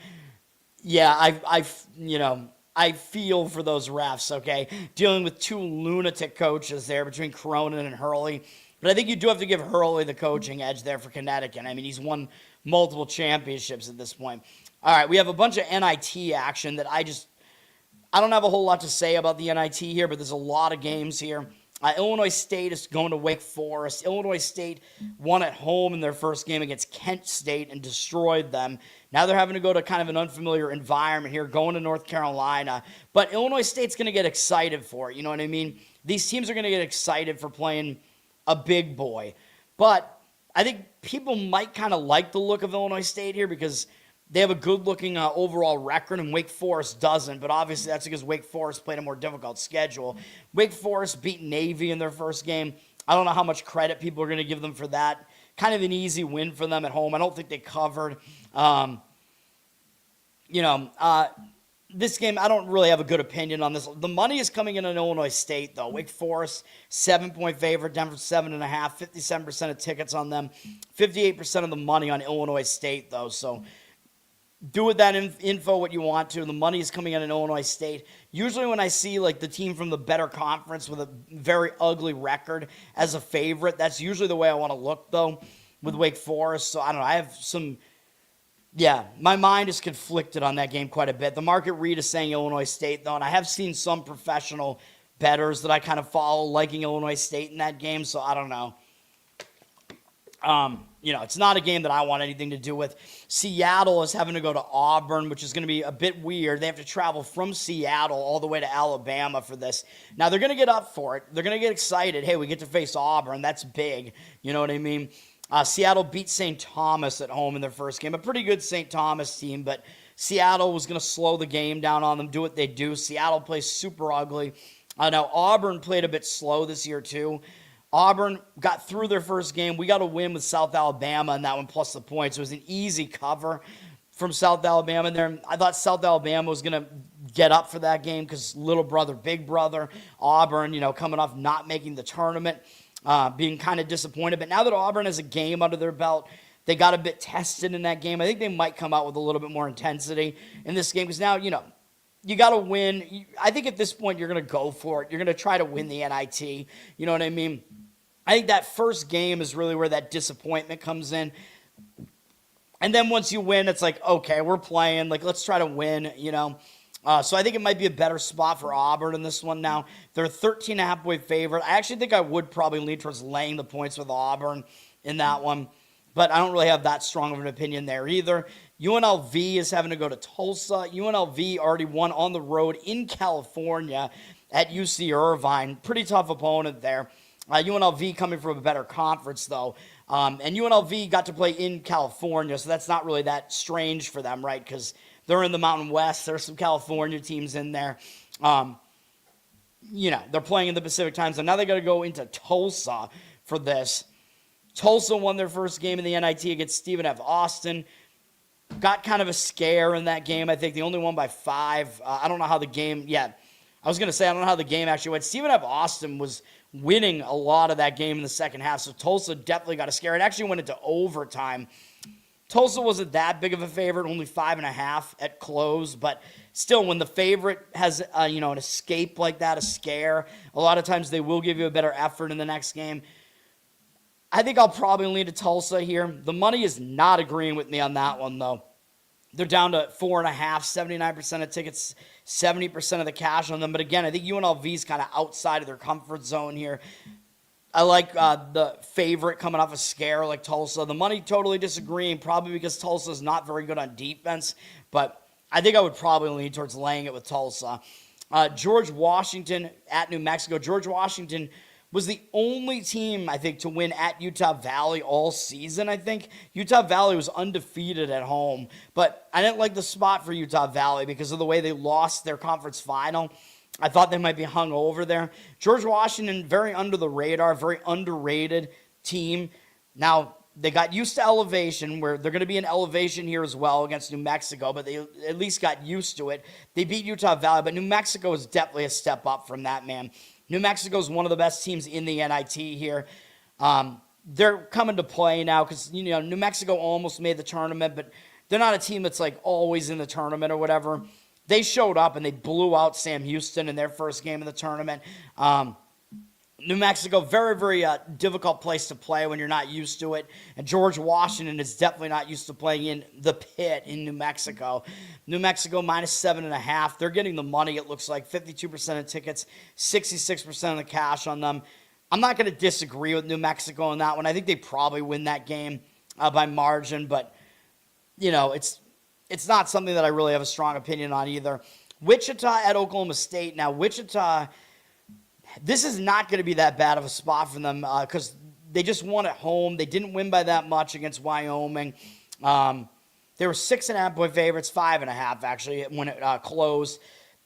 I feel for those refs, okay? Dealing with 2 lunatic coaches there between Cronin and Hurley. But I think you do have to give Hurley the coaching edge there for Connecticut. I mean, he's won multiple championships at this point. All right, we have a bunch of NIT action that I don't have a whole lot to say about the NIT here, but there's a lot of games here. Illinois State is going to Wake Forest. Illinois State won at home in their first game against Kent State and destroyed them. Now they're having to go to kind of an unfamiliar environment here, going to North Carolina. But Illinois State's going to get excited for it, you know what I mean? These teams are going to get excited for playing a big boy. But I think people might kind of like the look of Illinois State here because they have a good-looking overall record, and Wake Forest doesn't. But obviously that's because Wake Forest played a more difficult schedule. Wake Forest beat Navy in their first game. I don't know how much credit people are going to give them for that. Kind of an easy win for them at home. I don't think they covered. This game, I don't really have a good opinion on this. The money is coming in on Illinois State, though. Wake Forest, 7-point favorite. Denver, 7.5. 57% of tickets on them. 58% of the money on Illinois State, though. So do with that info what you want to. The money is coming in on Illinois State. Usually when I see like the team from the better conference with a very ugly record as a favorite, that's usually the way I want to look, though, with Wake Forest. So I don't know. I have some... Yeah, my mind is conflicted on that game quite a bit. The market read is saying Illinois State, though, and I have seen some professional bettors that I kind of follow liking Illinois State in that game, so I don't know. It's not a game that I want anything to do with. Seattle is having to go to Auburn, which is going to be a bit weird. They have to travel from Seattle all the way to Alabama for this. Now, they're going to get up for it. They're going to get excited. Hey, we get to face Auburn. That's big. You know what I mean? Seattle beat St. Thomas at home in their first game. A pretty good St. Thomas team, but Seattle was going to slow the game down on them, do what they do. Seattle plays super ugly. Now, Auburn played a bit slow this year, too. Auburn got through their first game. We got a win with South Alabama in that one, plus the points. It was an easy cover from South Alabama there. I thought South Alabama was going to get up for that game because little brother, big brother, Auburn, coming off not making the tournament, being kind of disappointed. But now that Auburn has a game under their belt, they got a bit tested in that game. I think they might come out with a little bit more intensity in this game because now, you got to win. I think at this point, you're going to go for it. You're going to try to win the NIT. You know what I mean? I think that first game is really where that disappointment comes in. And then once you win, it's like, okay, we're playing. Like, let's try to win, So I think it might be a better spot for Auburn in this one now. They're a 13.5-point favorite. I actually think I would probably lean towards laying the points with Auburn in that one. But I don't really have that strong of an opinion there either. UNLV is having to go to Tulsa. UNLV already won on the road in California at UC Irvine. Pretty tough opponent there. UNLV coming from a better conference, though. And UNLV got to play in California, so that's not really that strange for them, right? Because they're in the Mountain West. There's some California teams in there. They're playing in the Pacific time, so now they got to go into Tulsa for this. Tulsa won their first game in the NIT against Stephen F. Austin. Got kind of a scare in that game. I think they only won by 5. I don't know how the game, I was going to say, I don't know how the game actually went. Stephen F. Austin was winning a lot of that game in the second half, so Tulsa definitely got a scare. It actually went into overtime. Tulsa wasn't that big of a favorite, only 5.5 at close, but still, when the favorite has, an escape like that, a scare, a lot of times they will give you a better effort in the next game. I think I'll probably lean to Tulsa here. The money is not agreeing with me on that one, though. They're down to 4.5, 79% of tickets, 70% of the cash on them. But again, I think UNLV is kind of outside of their comfort zone here. I like the favorite coming off a scare like Tulsa. The money totally disagreeing, probably because Tulsa is not very good on defense. But I think I would probably lean towards laying it with Tulsa. George Washington at New Mexico. George Washington was the only team, I think, to win at Utah Valley all season, I think. Utah Valley was undefeated at home, but I didn't like the spot for Utah Valley because of the way they lost their conference final. I thought they might be hung over there. George Washington, very under the radar, very underrated team. Now, they got used to elevation, where they're going to be in elevation here as well against New Mexico, but they at least got used to it. They beat Utah Valley, but New Mexico is definitely a step up from that, man. New Mexico is one of the best teams in the NIT here. They're coming to play now because, New Mexico almost made the tournament, but they're not a team that's like always in the tournament or whatever. They showed up and they blew out Sam Houston in their first game of the tournament. New Mexico, very, very difficult place to play when you're not used to it. And George Washington is definitely not used to playing in the pit in New Mexico. New Mexico minus 7.5. They're getting the money, it looks like. 52% of tickets, 66% of the cash on them. I'm not going to disagree with New Mexico on that one. I think they probably win that game by margin. But, it's not something that I really have a strong opinion on either. Wichita at Oklahoma State. Now, Wichita, this is not going to be that bad of a spot for them because they just won at home. They didn't win by that much against Wyoming. They were 6.5-point favorites, 5.5 actually when it closed.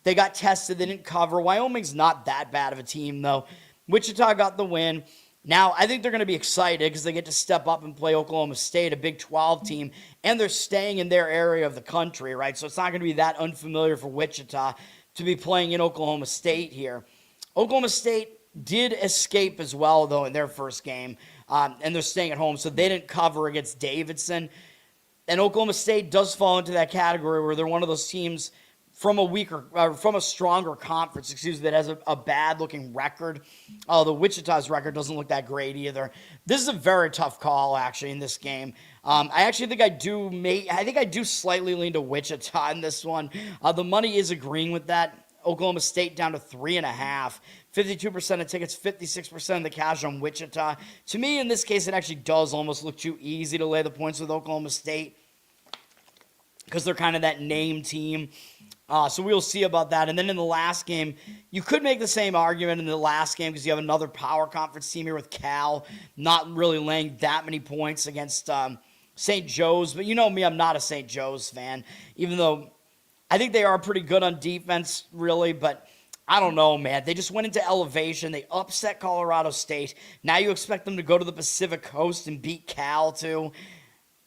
They got tested. They didn't cover. Wyoming's not that bad of a team, though. Wichita got the win. Now, I think they're going to be excited because they get to step up and play Oklahoma State, a Big 12 team, and they're staying in their area of the country, right? So it's not going to be that unfamiliar for Wichita to be playing in Oklahoma State here. Oklahoma State did escape as well, though, in their first game, and they're staying at home, so they didn't cover against Davidson. And Oklahoma State does fall into that category where they're one of those teams from a stronger conference, that has a bad-looking record. The Wichita's record doesn't look that great either. This is a very tough call, actually, in this game. I actually think I do slightly lean to Wichita in this one. The money is agreeing with that. Oklahoma State down to 3.5. 52% of tickets, 56% of the cash on Wichita. To me, in this case, it actually does almost look too easy to lay the points with Oklahoma State because they're kind of that name team. So we'll see about that. And then in the last game, you could make the same argument in the last game because you have another power conference team here with Cal not really laying that many points against St. Joe's. But you know me, I'm not a St. Joe's fan, even though I think they are pretty good on defense, really. But I don't know, man. They just went into elevation. They upset Colorado State. Now you expect them to go to the Pacific Coast and beat Cal, too.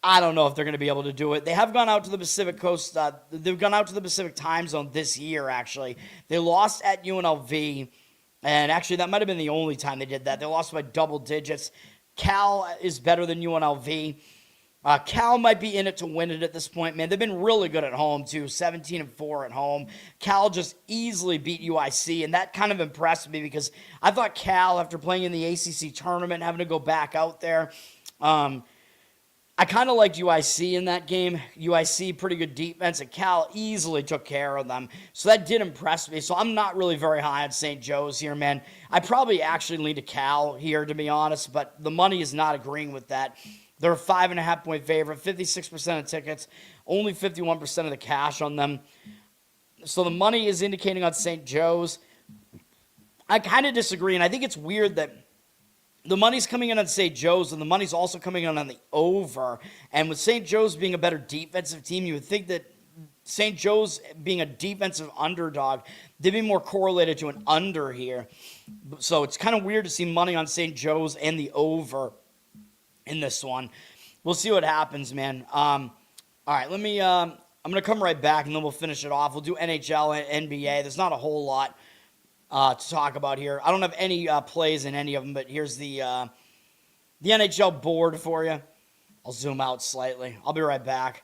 I don't know if they're going to be able to do it. They have gone out to the Pacific Coast. They've gone out to the Pacific time zone this year, actually. They lost at UNLV, and actually that might have been the only time they did that. They lost by double digits. Cal is better than UNLV. Cal might be in it to win it at this point, man. They've been really good at home, too, 17-4 at home. Cal just easily beat UIC, and that kind of impressed me because I thought Cal, after playing in the ACC tournament, having to go back out there, I kind of liked UIC in that game. UIC, pretty good defense, and Cal easily took care of them. So that did impress me. So I'm not really very high on St. Joe's here, man. I probably actually lean to Cal here, to be honest, but the money is not agreeing with that. They're a 5.5-point favorite, 56% of tickets, only 51% of the cash on them. So the money is indicating on St. Joe's. I kind of disagree, and I think it's weird that the money's coming in on St. Joe's, and the money's also coming in on the over. And with St. Joe's being a better defensive team, you would think that St. Joe's being a defensive underdog, they'd be more correlated to an under here. So it's kind of weird to see money on St. Joe's and the over in this one. We'll see what happens, man. All right, I'm going to come right back, and then we'll finish it off. We'll do NHL and NBA. There's not a whole lot to talk about here. I don't have any plays in any of them, but here's the NHL board for you. I'll zoom out slightly. I'll be right back.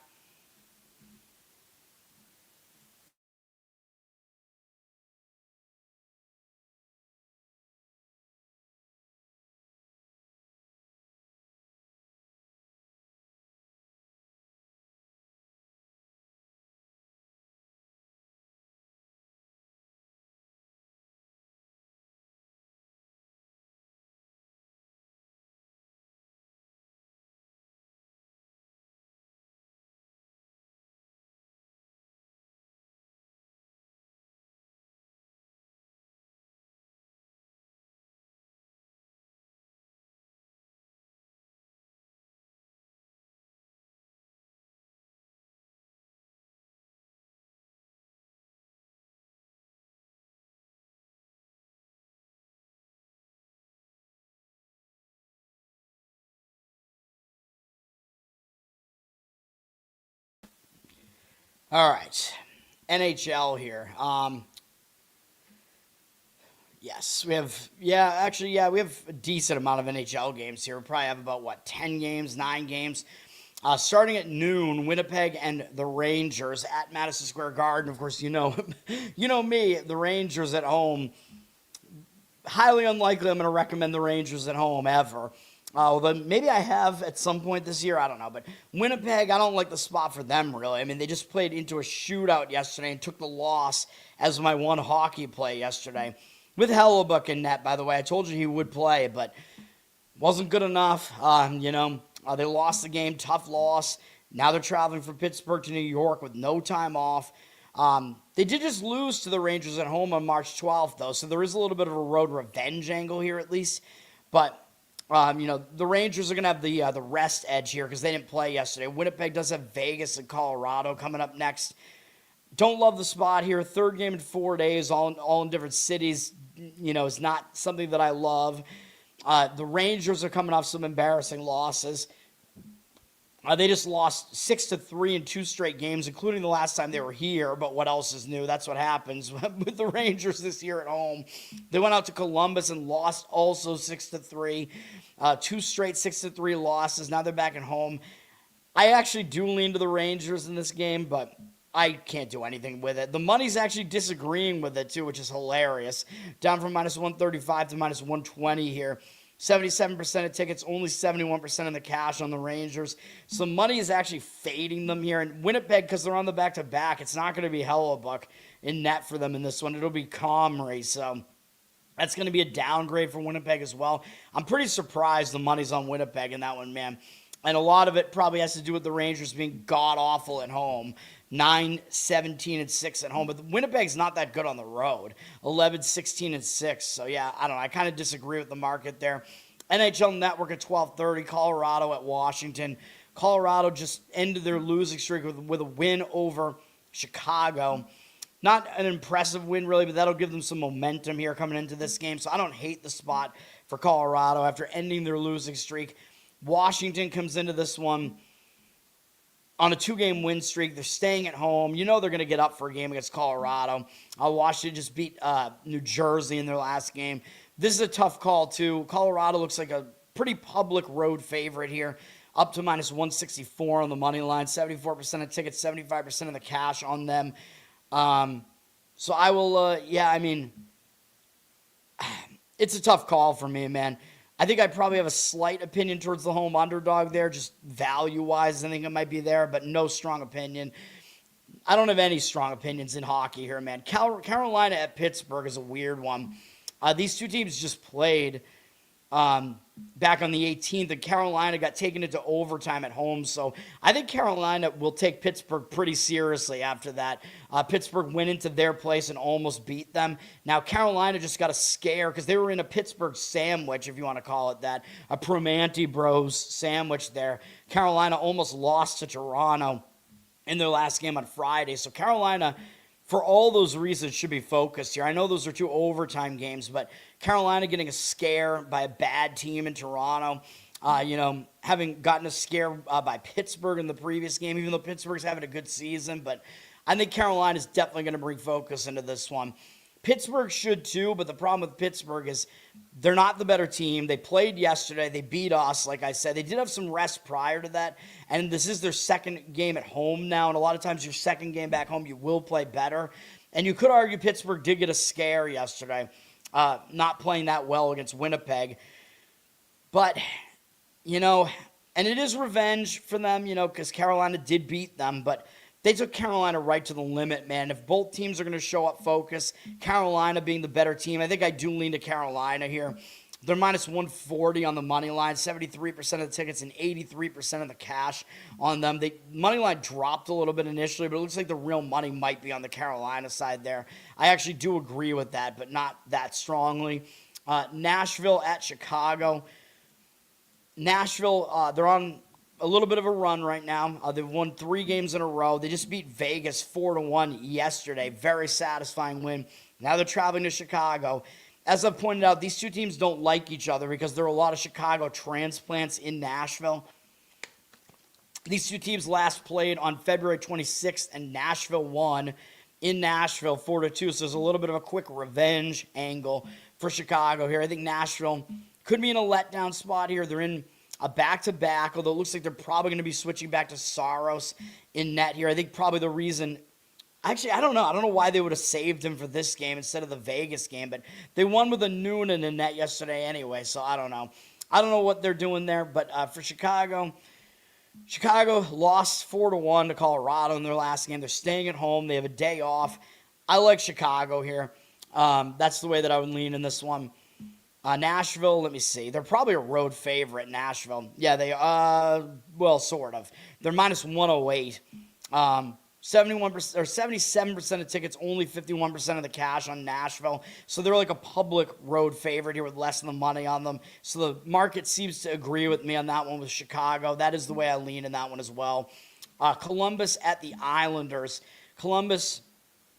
All right, NHL here. Yes, we have a decent amount of NHL games here. We probably have about, 10 games, 9 games. Starting at noon, Winnipeg and the Rangers at Madison Square Garden. Of course, you know me, the Rangers at home. Highly unlikely I'm going to recommend the Rangers at home ever. Although maybe I have at some point this year, I don't know. But Winnipeg, I don't like the spot for them, really. I mean, they just played into a shootout yesterday and took the loss as my one hockey play yesterday. With Hellebuck in net, by the way. I told you he would play, but wasn't good enough. They lost the game, tough loss. Now they're traveling from Pittsburgh to New York with no time off. They did just lose to the Rangers at home on March 12th, though, so there is a little bit of a road revenge angle here at least. But the Rangers are going to have the rest edge here because they didn't play yesterday. Winnipeg does have Vegas and Colorado coming up next. Don't love the spot here. Third game in 4 days, all in different cities. Is not something that I love. The Rangers are coming off some embarrassing losses. They just lost 6-3 in 2 straight games, including the last time they were here. But what else is new? That's what happens with the Rangers this year at home. They went out to Columbus and lost also 6-3. 2 straight 6-3 losses. Now they're back at home. I actually do lean to the Rangers in this game, but I can't do anything with it. The money's actually disagreeing with it, too, which is hilarious. Down from -135 to -120 here. 77% of tickets, only 71% of the cash on the Rangers. So money is actually fading them here. And Winnipeg, because they're on the back-to-back, it's not going to be Hellebuck in net for them in this one. It'll be Comrie. So that's going to be a downgrade for Winnipeg as well. I'm pretty surprised the money's on Winnipeg in that one, man. And a lot of it probably has to do with the Rangers being god-awful at home. 9-17-6 at home. But Winnipeg's not that good on the road. 11-16-6. So, yeah, I don't know. I kind of disagree with the market there. NHL Network at 12:30. Colorado at Washington. Colorado just ended their losing streak with a win over Chicago. Not an impressive win, really, but that'll give them some momentum here coming into this game. So I don't hate the spot for Colorado after ending their losing streak. Washington comes into this one on a 2-game win streak. They're staying at home. You know they're going to get up for a game against Colorado. Washington just beat New Jersey in their last game. This is a tough call, too. Colorado looks like a pretty public road favorite here, up to minus 164 on the money line. 74% of tickets, 75% of the cash on them. So I will, it's a tough call for me, man. I think I probably have a slight opinion towards the home underdog there, just value-wise. I think it might be there, but no strong opinion. I don't have any strong opinions in hockey here, man. Carolina at Pittsburgh is a weird one. These two teams just played back on the 18th, and Carolina got taken into overtime at home. So I think Carolina will take Pittsburgh pretty seriously after that. Pittsburgh went into their place and almost beat them. Now Carolina just got a scare because they were in a Pittsburgh sandwich, if you want to call it that, a Primanti Bros sandwich there. Carolina almost lost to Toronto in their last game on Friday. So Carolina, for all those reasons, should be focused here. I know those are 2 overtime games, but Carolina getting a scare by a bad team in Toronto, having gotten a scare by Pittsburgh in the previous game, even though Pittsburgh's having a good season. But I think Carolina's definitely going to bring focus into this one. Pittsburgh should too, but the problem with Pittsburgh is they're not the better team. They played yesterday. They beat us, like I said. They did have some rest prior to that, and this is their second game at home now, and a lot of times your second game back home, you will play better. And you could argue Pittsburgh did get a scare yesterday, not playing that well against Winnipeg. But, and it is revenge for them, because Carolina did beat them, but they took Carolina right to the limit, man. If both teams are going to show up focus, Carolina being the better team, I think I do lean to Carolina here. They're minus 140 on the money line, 73% of the tickets and 83% of the cash on them. The money line dropped a little bit initially, but it looks like the real money might be on the Carolina side there. I actually do agree with that, but not that strongly. Nashville at Chicago. Nashville, they're on a little bit of a run right now. They've won 3 games in a row. They just beat Vegas 4-1 yesterday. Very satisfying win. Now they're traveling to Chicago. As I've pointed out, these two teams don't like each other because there are a lot of Chicago transplants in Nashville. These two teams last played on February 26th, and Nashville won in Nashville 4-2. So there's a little bit of a quick revenge angle for Chicago here. I think Nashville could be in a letdown spot here. They're in a back-to-back, although it looks like they're probably going to be switching back to Saros in net here. I think probably the reason, actually, I don't know. I don't know why they would have saved him for this game instead of the Vegas game, but they won with a Noonan in net yesterday anyway, so I don't know. I don't know what they're doing there, but for Chicago lost 4-1 to Colorado in their last game. They're staying at home. They have a day off. I like Chicago here. That's the way that I would lean in this one. Nashville, let me see. They're probably a road favorite, Nashville. Yeah, they well, sort of. They're minus 108. 71% or 77% of tickets, only 51% of the cash on Nashville. So they're like a public road favorite here with less than the money on them. So the market seems to agree with me on that one with Chicago. That is the way I lean in that one as well. Columbus at the Islanders. Columbus,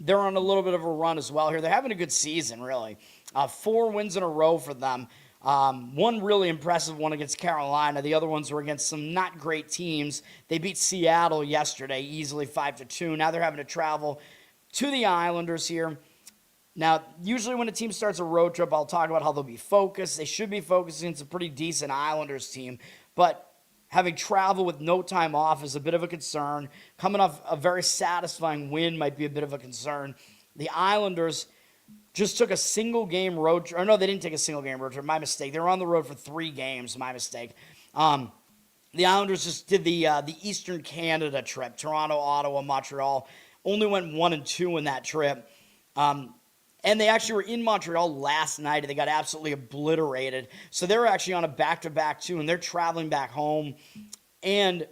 they're on a little bit of a run as well here. They're having a good season, really. 4 wins in a row for them. One really impressive one against Carolina. The other ones were against some not great teams. They beat Seattle yesterday easily 5-2. Now they're having to travel to the Islanders here. Now, usually when a team starts a road trip, I'll talk about how they'll be focused. They should be focusing. It's a pretty decent Islanders team. But having travel with no time off is a bit of a concern. Coming off a very satisfying win might be a bit of a concern. The Islanders, just took a single game road trip. Or no, they didn't take a single game road trip. My mistake. They were on the road for 3 games. My mistake. The Islanders just did the Eastern Canada trip. Toronto, Ottawa, Montreal. Only went 1-2 in that trip. And they actually were in Montreal last night, and they got absolutely obliterated. So they're actually on a back-to-back, too, and they're traveling back home and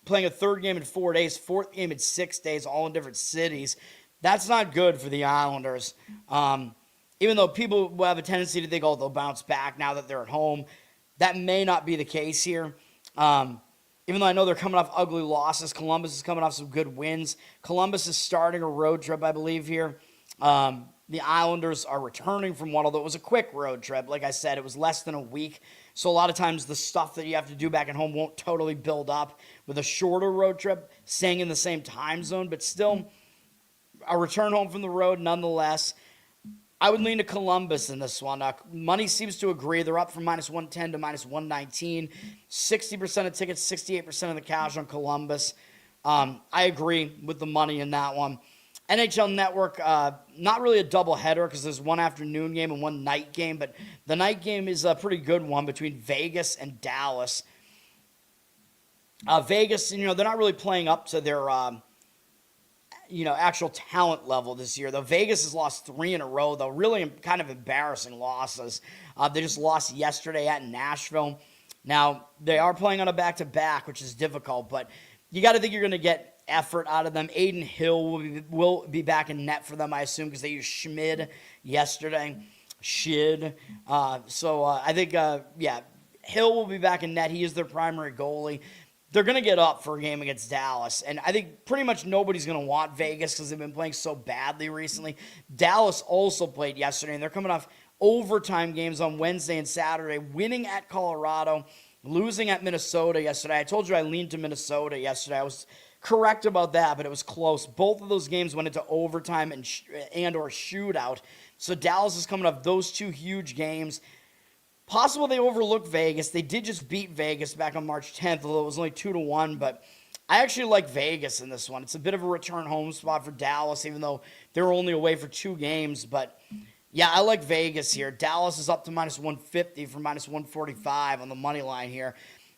playing a third game in 4 days, fourth game in 6 days, all in different cities. That's not good for the Islanders. Even though people will have a tendency to think, oh, they'll bounce back now that they're at home. That may not be the case here. Even though I know they're coming off ugly losses, Columbus is coming off some good wins. Columbus is starting a road trip, I believe, here. The Islanders are returning from one, although it was a quick road trip. Like I said, it was less than a week. So a lot of times the stuff that you have to do back at home won't totally build up with a shorter road trip, staying in the same time zone, but still a return home from the road nonetheless. I would lean to Columbus in this one. Money seems to agree. They're up from -110 to -119. 60% of tickets, 68% of the cash on Columbus. I agree with the money in that one. NHL Network, not really a doubleheader because there's one afternoon game and one night game, but the night game is a pretty good one between Vegas and Dallas. Vegas, they're not really playing up to their, actual talent level this year. Though Vegas has lost 3 in a row, though, really kind of embarrassing losses. They just lost yesterday at Nashville. Now, they are playing on a back-to-back, which is difficult, but you got to think you're going to get effort out of them. Aiden Hill will be back in net for them, I assume, because they used Schmid yesterday. I think, Hill will be back in net. He is their primary goalie. They're going to get up for a game against Dallas, and I think pretty much nobody's going to want Vegas because they've been playing so badly recently. Dallas also played yesterday, and they're coming off overtime games on Wednesday and Saturday, winning at Colorado, losing at Minnesota yesterday. I told you I leaned to Minnesota yesterday. I was correct about that, but it was close. Both of those games went into overtime and or shootout. So Dallas is coming off those 2 huge games. Possible they overlook Vegas. They did just beat Vegas back on March 10th, although it was only 2-1. But I actually like Vegas in this one. It's a bit of a return home spot for Dallas, even though they were only away for 2 games. But yeah, I like Vegas here. Dallas is up to -150 from -145 on the money line here.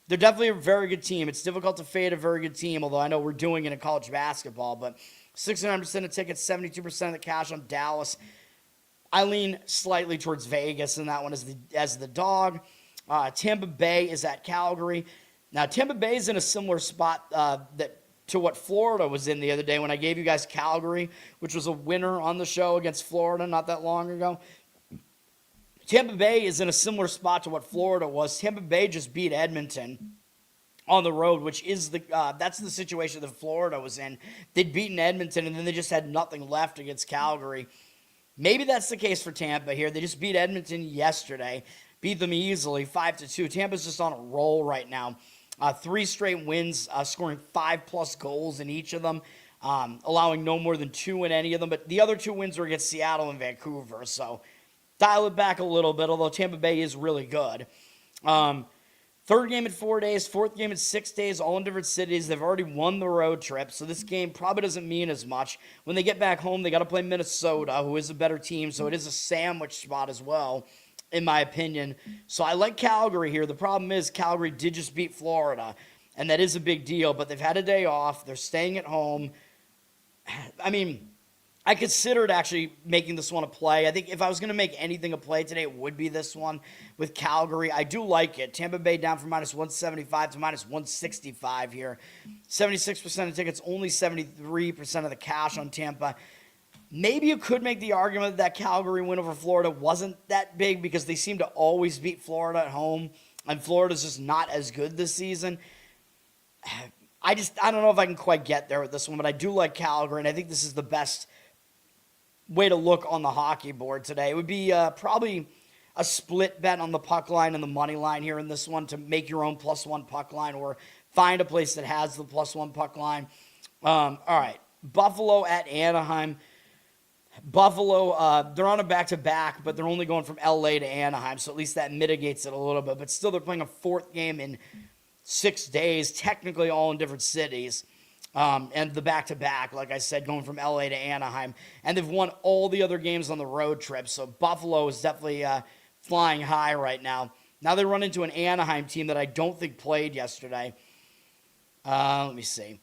They're definitely a very good team. It's difficult to fade a very good team, although I know we're doing it in college basketball. But 69% of tickets, 72% of the cash on Dallas. I lean slightly towards Vegas in that one as the dog. Tampa Bay is at Calgary. Now, Tampa Bay is in a similar spot to what Florida was in the other day when I gave you guys Calgary, which was a winner on the show against Florida not that long ago. Tampa Bay is in a similar spot to what Florida was. Tampa Bay just beat Edmonton on the road, which is that's the situation that Florida was in. They'd beaten Edmonton, and then they just had nothing left against Calgary. Maybe that's the case for Tampa here. They just beat Edmonton yesterday, beat them easily, 5-2. Tampa's just on a roll right now. 3 straight wins, scoring 5+ goals in each of them, allowing no more than 2 in any of them. But the other 2 wins were against Seattle and Vancouver, so dial it back a little bit, although Tampa Bay is really good. Third game in 4 days, fourth game in 6 days, all in different cities. They've already won the road trip, so this game probably doesn't mean as much. When they get back home, they got to play Minnesota, who is a better team, so it is a sandwich spot as well, in my opinion. So I like Calgary here. The problem is Calgary did just beat Florida, and that is a big deal, but they've had a day off. They're staying at home. I mean, I considered actually making this one a play. I think if I was going to make anything a play today, it would be this one with Calgary. I do like it. Tampa Bay down from -175 to -165 here. 76% of tickets, only 73% of the cash on Tampa. Maybe you could make the argument that Calgary win over Florida wasn't that big because they seem to always beat Florida at home, and Florida's just not as good this season. I don't know if I can quite get there with this one, but I do like Calgary, and I think this is the best way to look on the hockey board today. It would be probably a split bet on the puck line and the money line here in this one to make your own +1 puck line or find a place that has the +1 puck line. All right, Buffalo at Anaheim. Buffalo, they're on a back-to-back, but they're only going from LA to Anaheim, so at least that mitigates it a little bit. But still, they're playing a 4th game in 6 days, technically all in different cities. and the back-to-back, like I said, going from LA to Anaheim. And they've won all the other games on the road trip. So Buffalo is definitely flying high right now. Now they run into an Anaheim team that I don't think played yesterday. Let me see.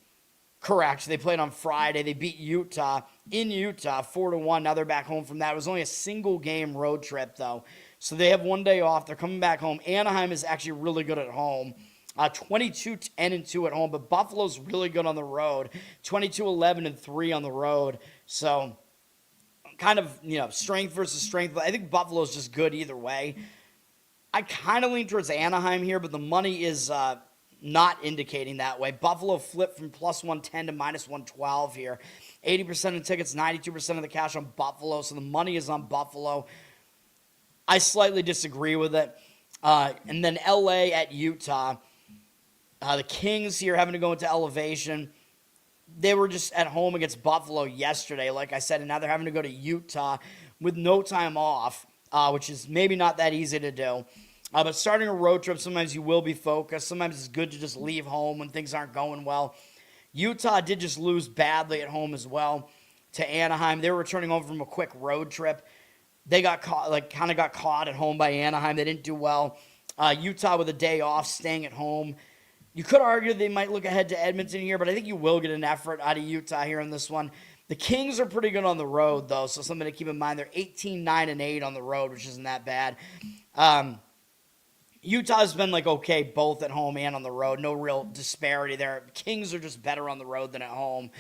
Correct. They played on Friday. They beat Utah in Utah 4-1. Now they're back home from that. It was only a single game road trip, though. So they have one day off. They're coming back home. Anaheim is actually really good at home. 22-10-2 at home, but Buffalo's really good on the road. 22-11-3 on the road. So kind of, strength versus strength. I think Buffalo's just good either way. I kind of lean towards Anaheim here, but the money is not indicating that way. Buffalo flipped from plus 110 to minus 112 here. 80% of the tickets, 92% of the cash on Buffalo, so the money is on Buffalo. I slightly disagree with it. And then LA at Utah. The Kings here having to go into elevation. They were just at home against Buffalo yesterday, like I said, and now they're having to go to Utah with no time off, which is maybe not that easy to do. But starting a road trip, sometimes you will be focused. Sometimes it's good to just leave home when things aren't going well. Utah did just lose badly at home as well to Anaheim. They were returning home from a quick road trip. They got caught, kind of got caught at home by Anaheim. They didn't do well. Utah with a day off, staying at home. You could argue they might look ahead to Edmonton here, but I think you will get an effort out of Utah here in this one. The Kings are pretty good on the road, though, so something to keep in mind. They're 18-9-8 on the road, which isn't that bad. Utah's been okay both at home and on the road. No real disparity there. Kings are just better on the road than at home.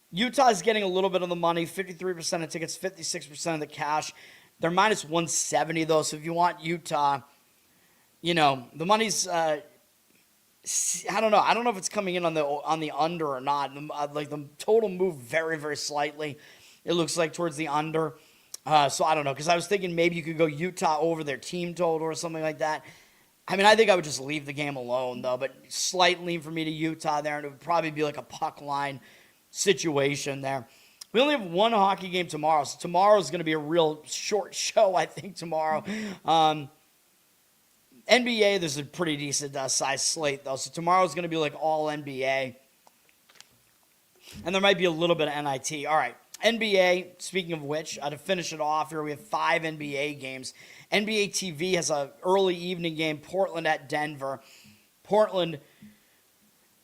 Utah's getting a little bit of the money, 53% of tickets, 56% of the cash. They're minus 170, though, so if you want Utah, the money's, I don't know. I don't know if it's coming in on the under or not. The total moved very, very slightly. It looks like towards the under. So I don't know, because I was thinking maybe you could go Utah over their team total or something like that. I mean, I think I would just leave the game alone, though, but slight lean for me to Utah there, and it would probably be like a puck line situation there. We only have one hockey game tomorrow, so tomorrow is going to be a real short show, I think, tomorrow. NBA, there's a pretty decent size slate, though, so tomorrow is going to be like all NBA. And there might be a little bit of NIT. All right. NBA, speaking of which, to finish it off here, we have 5 NBA games. NBA TV has an early evening game, Portland at Denver. Portland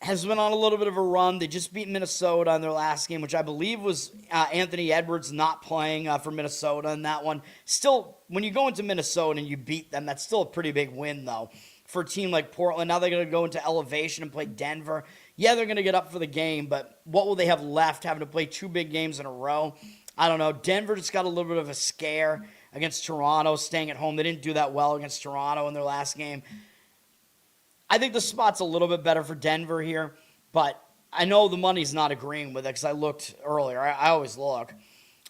has been on a little bit of a run. They just beat Minnesota in their last game, which I believe was Anthony Edwards not playing for Minnesota in that one. Still, when you go into Minnesota and you beat them, that's still a pretty big win, though, for a team like Portland. Now they're going to go into elevation and play Denver. Yeah, they're going to get up for the game, but what will they have left having to play 2 big games in a row? I don't know. Denver just got a little bit of a scare against Toronto, staying at home. They didn't do that well against Toronto in their last game. I think the spot's a little bit better for Denver here, but I know the money's not agreeing with it because I looked earlier. I always look.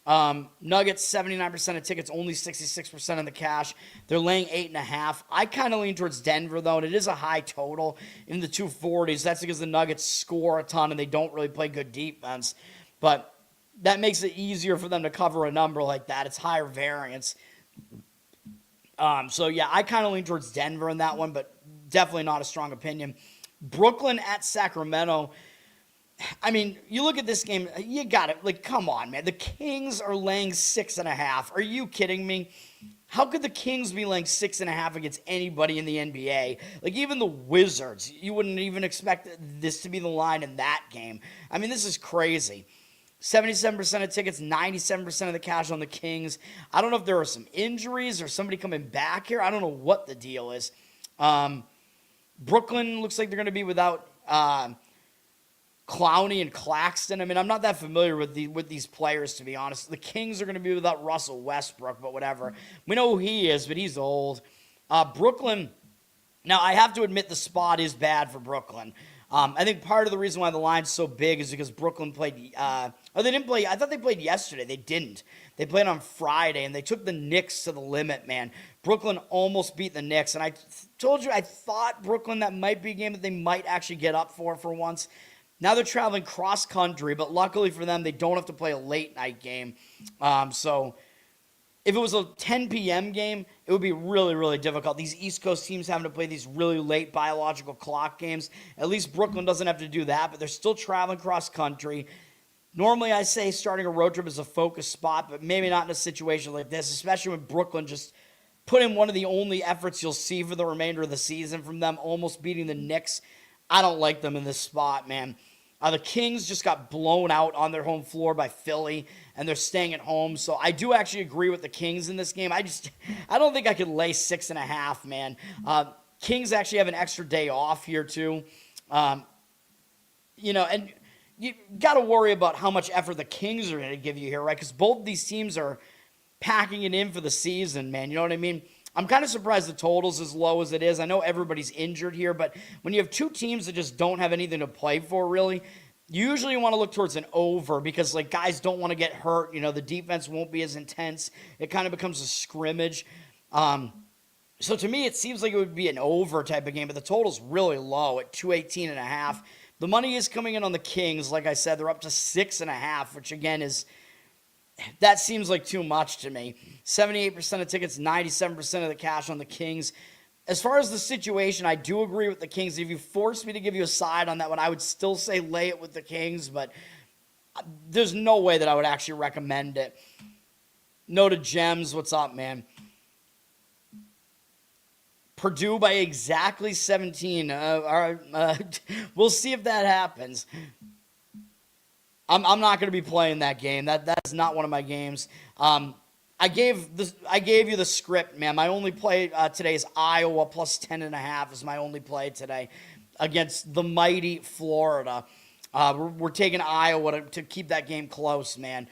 Nuggets, 79% of tickets, only 66% of the cash. They're laying 8.5. I kind of lean towards Denver, though, and it is a high total in the 240s. That's because the Nuggets score a ton and they don't really play good defense. But that makes it easier for them to cover a number like that. It's higher variance. So, yeah, I kind of lean towards Denver in that one, but definitely not a strong opinion. Brooklyn at Sacramento. I mean, you look at this game, you got it. Come on, man. The Kings are laying 6.5. Are you kidding me? How could the Kings be laying 6.5 against anybody in the NBA? Even the Wizards, you wouldn't even expect this to be the line in that game. I mean, this is crazy. 77% of tickets, 97% of the cash on the Kings. I don't know if there are some injuries or somebody coming back here. I don't know what the deal is. Brooklyn looks like they're going to be without Clowney and Claxton. I mean, I'm not that familiar with these players, to be honest. The Kings are going to be without Russell Westbrook, but whatever. We know who he is, but he's old. Brooklyn, now I have to admit the spot is bad for Brooklyn. I think part of the reason why the line's so big is because Brooklyn played, they didn't play, I thought they played yesterday. They didn't. They played on Friday, and they took the Knicks to the limit, man. Brooklyn almost beat the Knicks, and I told you I thought Brooklyn, that might be a game that they might actually get up for once. Now they're traveling cross-country, but luckily for them, they don't have to play a late-night game. So if it was a 10 p.m. game, it would be really, really difficult. These East Coast teams having to play these really late biological clock games. At least Brooklyn doesn't have to do that, but they're still traveling cross country. Normally, I say starting a road trip is a focus spot, but maybe not in a situation like this, especially when Brooklyn just put in one of the only efforts you'll see for the remainder of the season from them, almost beating the Knicks. I don't like them in this spot, man. The Kings just got blown out on their home floor by Philly, and they're staying at home. So I do actually agree with the Kings in this game. I don't think I could lay 6.5, man. Kings actually have an extra day off here, too. And you got to worry about how much effort the Kings are going to give you here, right? Because both of these teams are packing it in for the season, man. You know what I mean? I'm kind of surprised the total's as low as it is. I know everybody's injured here, but when you have two teams that just don't have anything to play for, really, you usually want to look towards an over because, like, guys don't want to get hurt. You know, the defense won't be as intense. It kind of becomes a scrimmage. So to me, it seems like it would be an over type of game, but the total's really low at 218.5. The money is coming in on the Kings. Like I said, they're up to 6.5, which, again, that seems like too much to me. 78% of tickets, 97% of the cash on the Kings. As far as the situation, I do agree with the Kings. If you force me to give you a side on that one, I would still say lay it with the Kings, but there's no way that I would actually recommend it. No to Gems. What's up, man? Purdue by exactly 17. All right, we'll see if that happens. I'm not going to be playing that game. That's not one of my games. I gave you the script, man. My only play today is Iowa plus 10.5 is my only play today against the mighty Florida. We're taking Iowa to keep that game close, man.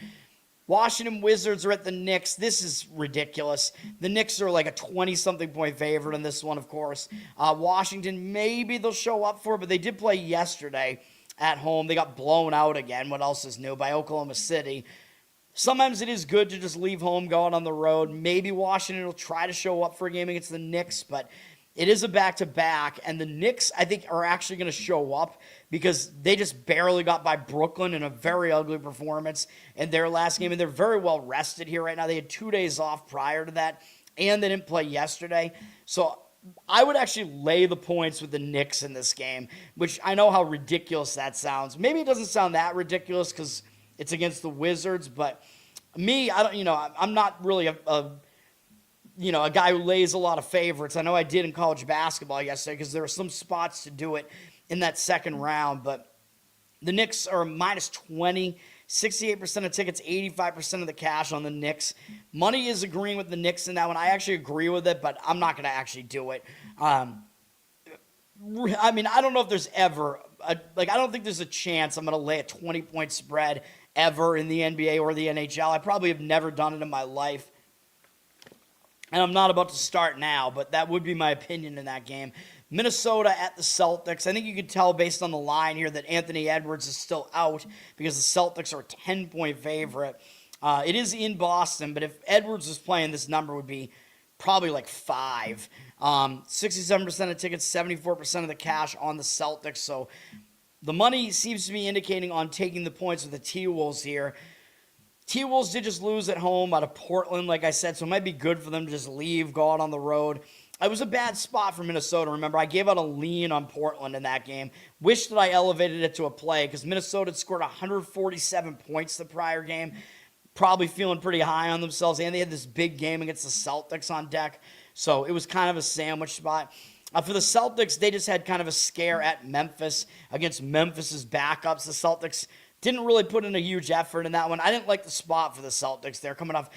Washington Wizards are at the Knicks. This is ridiculous. The Knicks are like a 20-something point favorite in this one, of course. Washington, maybe they'll show up for it, but they did play yesterday at home. They got blown out again. What else is new? By Oklahoma City. Sometimes it is good to just leave home, go out on the road. Maybe Washington will try to show up for a game against the Knicks, but it is a back-to-back, and the Knicks, I think, are actually going to show up because they just barely got by Brooklyn in a very ugly performance in their last game, and they're very well rested here right now. They had 2 days off prior to that, and they didn't play yesterday. So I would actually lay the points with the Knicks in this game, which I know how ridiculous that sounds. Maybe it doesn't sound that ridiculous because it's against the Wizards, but me, I'm not really a guy who lays a lot of favorites. I know I did in college basketball yesterday because there were some spots to do it in that second round, but the Knicks are minus 20, 68% of tickets, 85% of the cash on the Knicks. Money is agreeing with the Knicks in that one. I actually agree with it, but I'm not going to actually do it. I don't know if there's ever, I don't think there's a chance I'm going to lay a 20-point spread ever in the NBA or the NHL. I probably have never done it in my life. And I'm not about to start now, but that would be my opinion in that game. Minnesota at the Celtics. I think you can tell based on the line here that Anthony Edwards is still out because the Celtics are a 10-point favorite. It is in Boston, but if Edwards was playing, this number would be probably like 5. 67% of tickets, 74% of the cash on the Celtics. So the money seems to be indicating on taking the points with the T-Wolves here. T-Wolves did just lose at home out of Portland, like I said, so it might be good for them to just leave, go out on the road. It was a bad spot for Minnesota. Remember, I gave out a lean on Portland in that game. Wish that I elevated it to a play because Minnesota had scored 147 points the prior game. Probably feeling pretty high on themselves, and they had this big game against the Celtics on deck. So it was kind of a sandwich spot. For the Celtics, they just had kind of a scare at Memphis against Memphis's backups. The Celtics didn't really put in a huge effort in that one. I didn't like the spot for the Celtics. They're coming off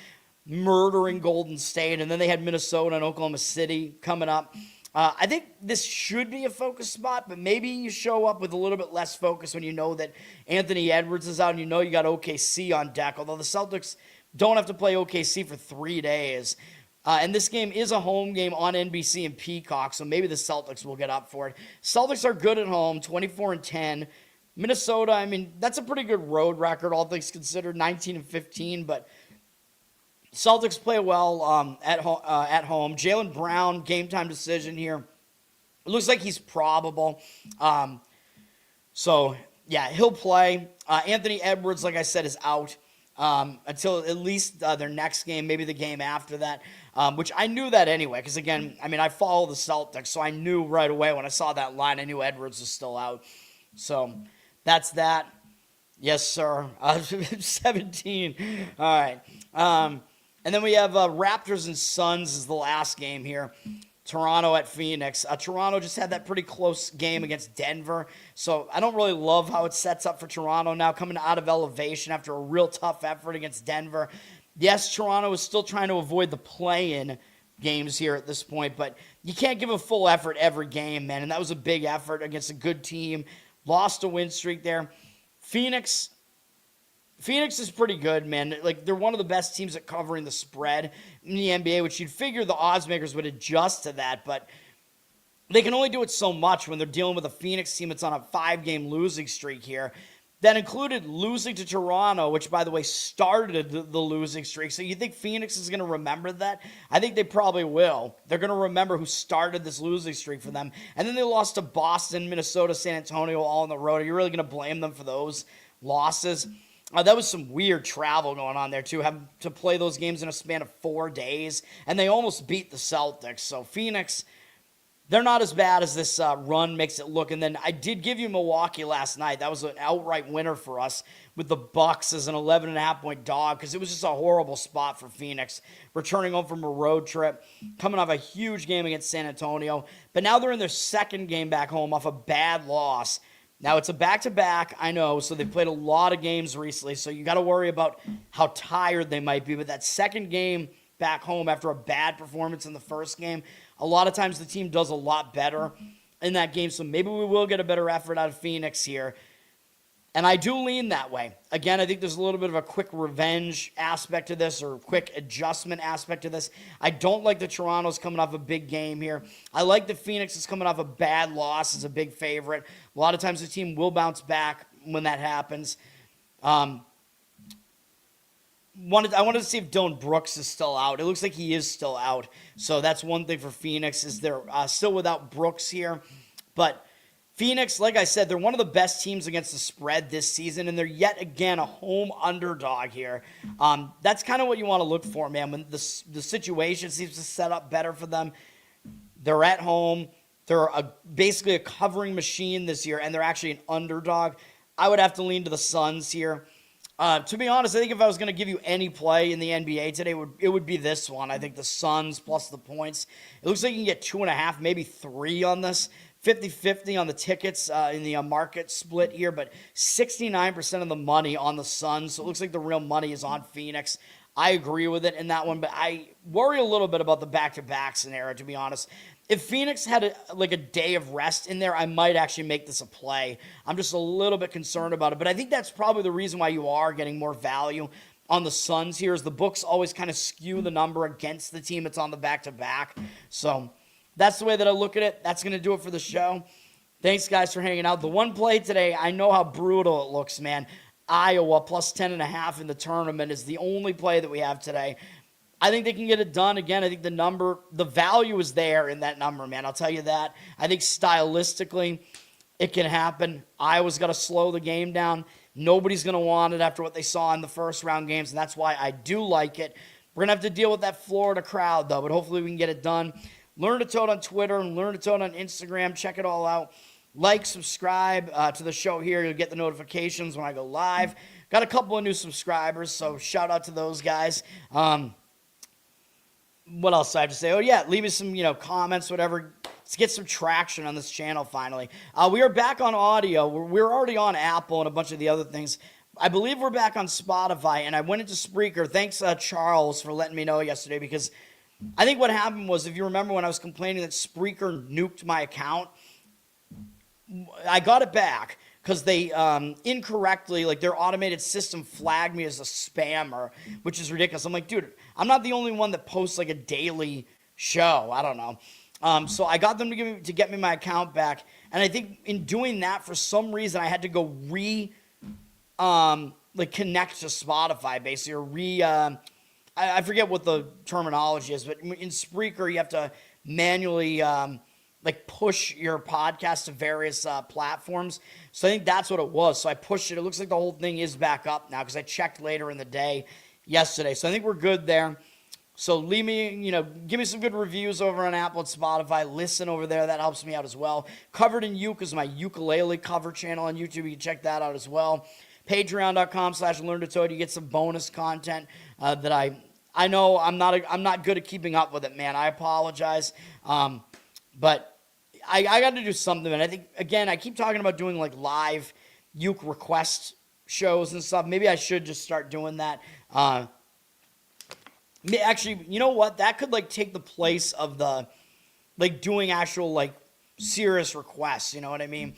murdering Golden State, and then they had Minnesota and Oklahoma City coming up. I think this should be a focus spot, but maybe you show up with a little bit less focus when you know that Anthony Edwards is out and you know you got OKC on deck, although the Celtics don't have to play OKC for 3 days. And this game is a home game on NBC and Peacock, so maybe the Celtics will get up for it. Celtics are good at home, 24-10. Minnesota, that's a pretty good road record, all things considered, 19-15, but Celtics play well at home. Jaylen Brown, game-time decision here. It looks like he's probable. So, yeah, he'll play. Anthony Edwards, like I said, is out. until at least their next game, maybe the game after that, which I knew that anyway, because again, I mean, I follow the Celtics, so I knew right away when I saw that line, I knew Edwards was still out. So that's that. Yes, sir. 17. All right. And then we have Raptors and Suns is the last game here. Toronto at Phoenix. Toronto just had that pretty close game against Denver. So I don't really love how it sets up for Toronto now, coming out of elevation after a real tough effort against Denver. Yes, Toronto is still trying to avoid the play-in games here at this point, but you can't give a full effort every game, man. And that was a big effort against a good team. Lost a win streak there. Phoenix is pretty good, man. Like, they're one of the best teams at covering the spread in the NBA, which you'd figure the odds makers would adjust to that, but they can only do it so much when they're dealing with a Phoenix team that's on a 5-game losing streak here. That included losing to Toronto, which, by the way, started the losing streak. So you think Phoenix is going to remember that? I think they probably will. They're going to remember who started this losing streak for them. And then they lost to Boston, Minnesota, San Antonio, all on the road. Are you really going to blame them for those losses? That was some weird travel going on there, too, having to play those games in a span of 4 days. And they almost beat the Celtics. So Phoenix, they're not as bad as this run makes it look. And then I did give you Milwaukee last night. That was an outright winner for us with the Bucks as an 11.5-point dog because it was just a horrible spot for Phoenix, returning home from a road trip, coming off a huge game against San Antonio. But now they're in their second game back home off a bad loss. Now, it's a back-to-back, I know, so they've played a lot of games recently, so you got to worry about how tired they might be. But that second game back home after a bad performance in the first game, a lot of times the team does a lot better in that game, so maybe we will get a better effort out of Phoenix here. And I do lean that way. Again, I think there's a little bit of a quick revenge aspect to this or quick adjustment aspect to this. I don't like the Toronto's coming off a big game here. I like the Phoenix is coming off a bad loss as a big favorite. A lot of times the team will bounce back when that happens. I wanted to see if Dylan Brooks is still out. It looks like he is still out. So that's one thing for Phoenix is they're still without Brooks here. But Phoenix, like I said, they're one of the best teams against the spread this season, and they're yet again a home underdog here. That's kind of what you want to look for, man. When the situation seems to set up better for them, they're at home. They're basically a covering machine this year, and they're actually an underdog. I would have to lean to the Suns here. To be honest, I think if I was going to give you any play in the NBA today, it would be this one. I think the Suns plus the points. It looks like you can get 2.5, maybe 3 on this. 50-50 on the tickets in the market split here, but 69% of the money on the Suns. So it looks like the real money is on Phoenix. I agree with it in that one, but I worry a little bit about the back-to-back scenario, to be honest. If Phoenix had a day of rest in there, I might actually make this a play. I'm just a little bit concerned about it, but I think that's probably the reason why you are getting more value on the Suns here is the books always kind of skew the number against the team that's on the back-to-back. So that's the way that I look at it. That's going to do it for the show. Thanks, guys, for hanging out. The one play today, I know how brutal it looks, man. Iowa plus 10.5 in the tournament is the only play that we have today. I think they can get it done. Again, I think the value is there in that number, man. I'll tell you that. I think stylistically, it can happen. Iowa's got to slow the game down. Nobody's going to want it after what they saw in the first round games, and that's why I do like it. We're going to have to deal with that Florida crowd, though, but hopefully we can get it done. Learn to Toad on Twitter and Learn to Toad on Instagram. Check it all out. Like, subscribe to the show here. You'll get the notifications when I go live. Got a couple of new subscribers, so shout out to those guys. What else do I have to say? Oh, yeah, leave me some comments, whatever. Let's get some traction on this channel finally. We are back on audio. We're already on Apple and a bunch of the other things. I believe we're back on Spotify, and I went into Spreaker. Thanks, Charles, for letting me know yesterday because I think what happened was, if you remember when I was complaining that Spreaker nuked my account, I got it back because they incorrectly, like their automated system flagged me as a spammer, which is ridiculous. I'm like, dude, I'm not the only one that posts like a daily show. I don't know. So I got them to get me my account back. And I think in doing that, for some reason, I had to go connect to Spotify, basically, or I forget what the terminology is, but in Spreaker, you have to manually like push your podcast to various platforms. So I think that's what it was. So I pushed it. It looks like the whole thing is back up now because I checked later in the day yesterday. So I think we're good there. So leave me, give me some good reviews over on Apple and Spotify. Listen over there. That helps me out as well. Covered in Uke is my ukulele cover channel on YouTube. You can check that out as well. Patreon.com/LearnToToad. You get some bonus content that I know I'm not good at keeping up with it, man. I apologize. But I got to do something. And I think, again, I keep talking about doing like live Uke request shows and stuff. Maybe I should just start doing that. Actually, you know what? That could like take the place of the like doing actual like serious requests. You know what I mean?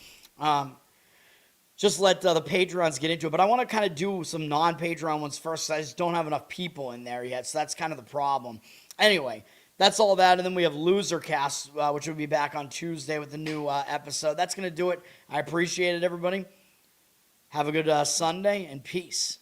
Just let the Patreons get into it. But I want to kind of do some non-Patreon ones first. I just don't have enough people in there yet. So that's kind of the problem. Anyway, that's all that. And then we have Loser Cast, which will be back on Tuesday with the new episode. That's going to do it. I appreciate it, everybody. Have a good Sunday and peace.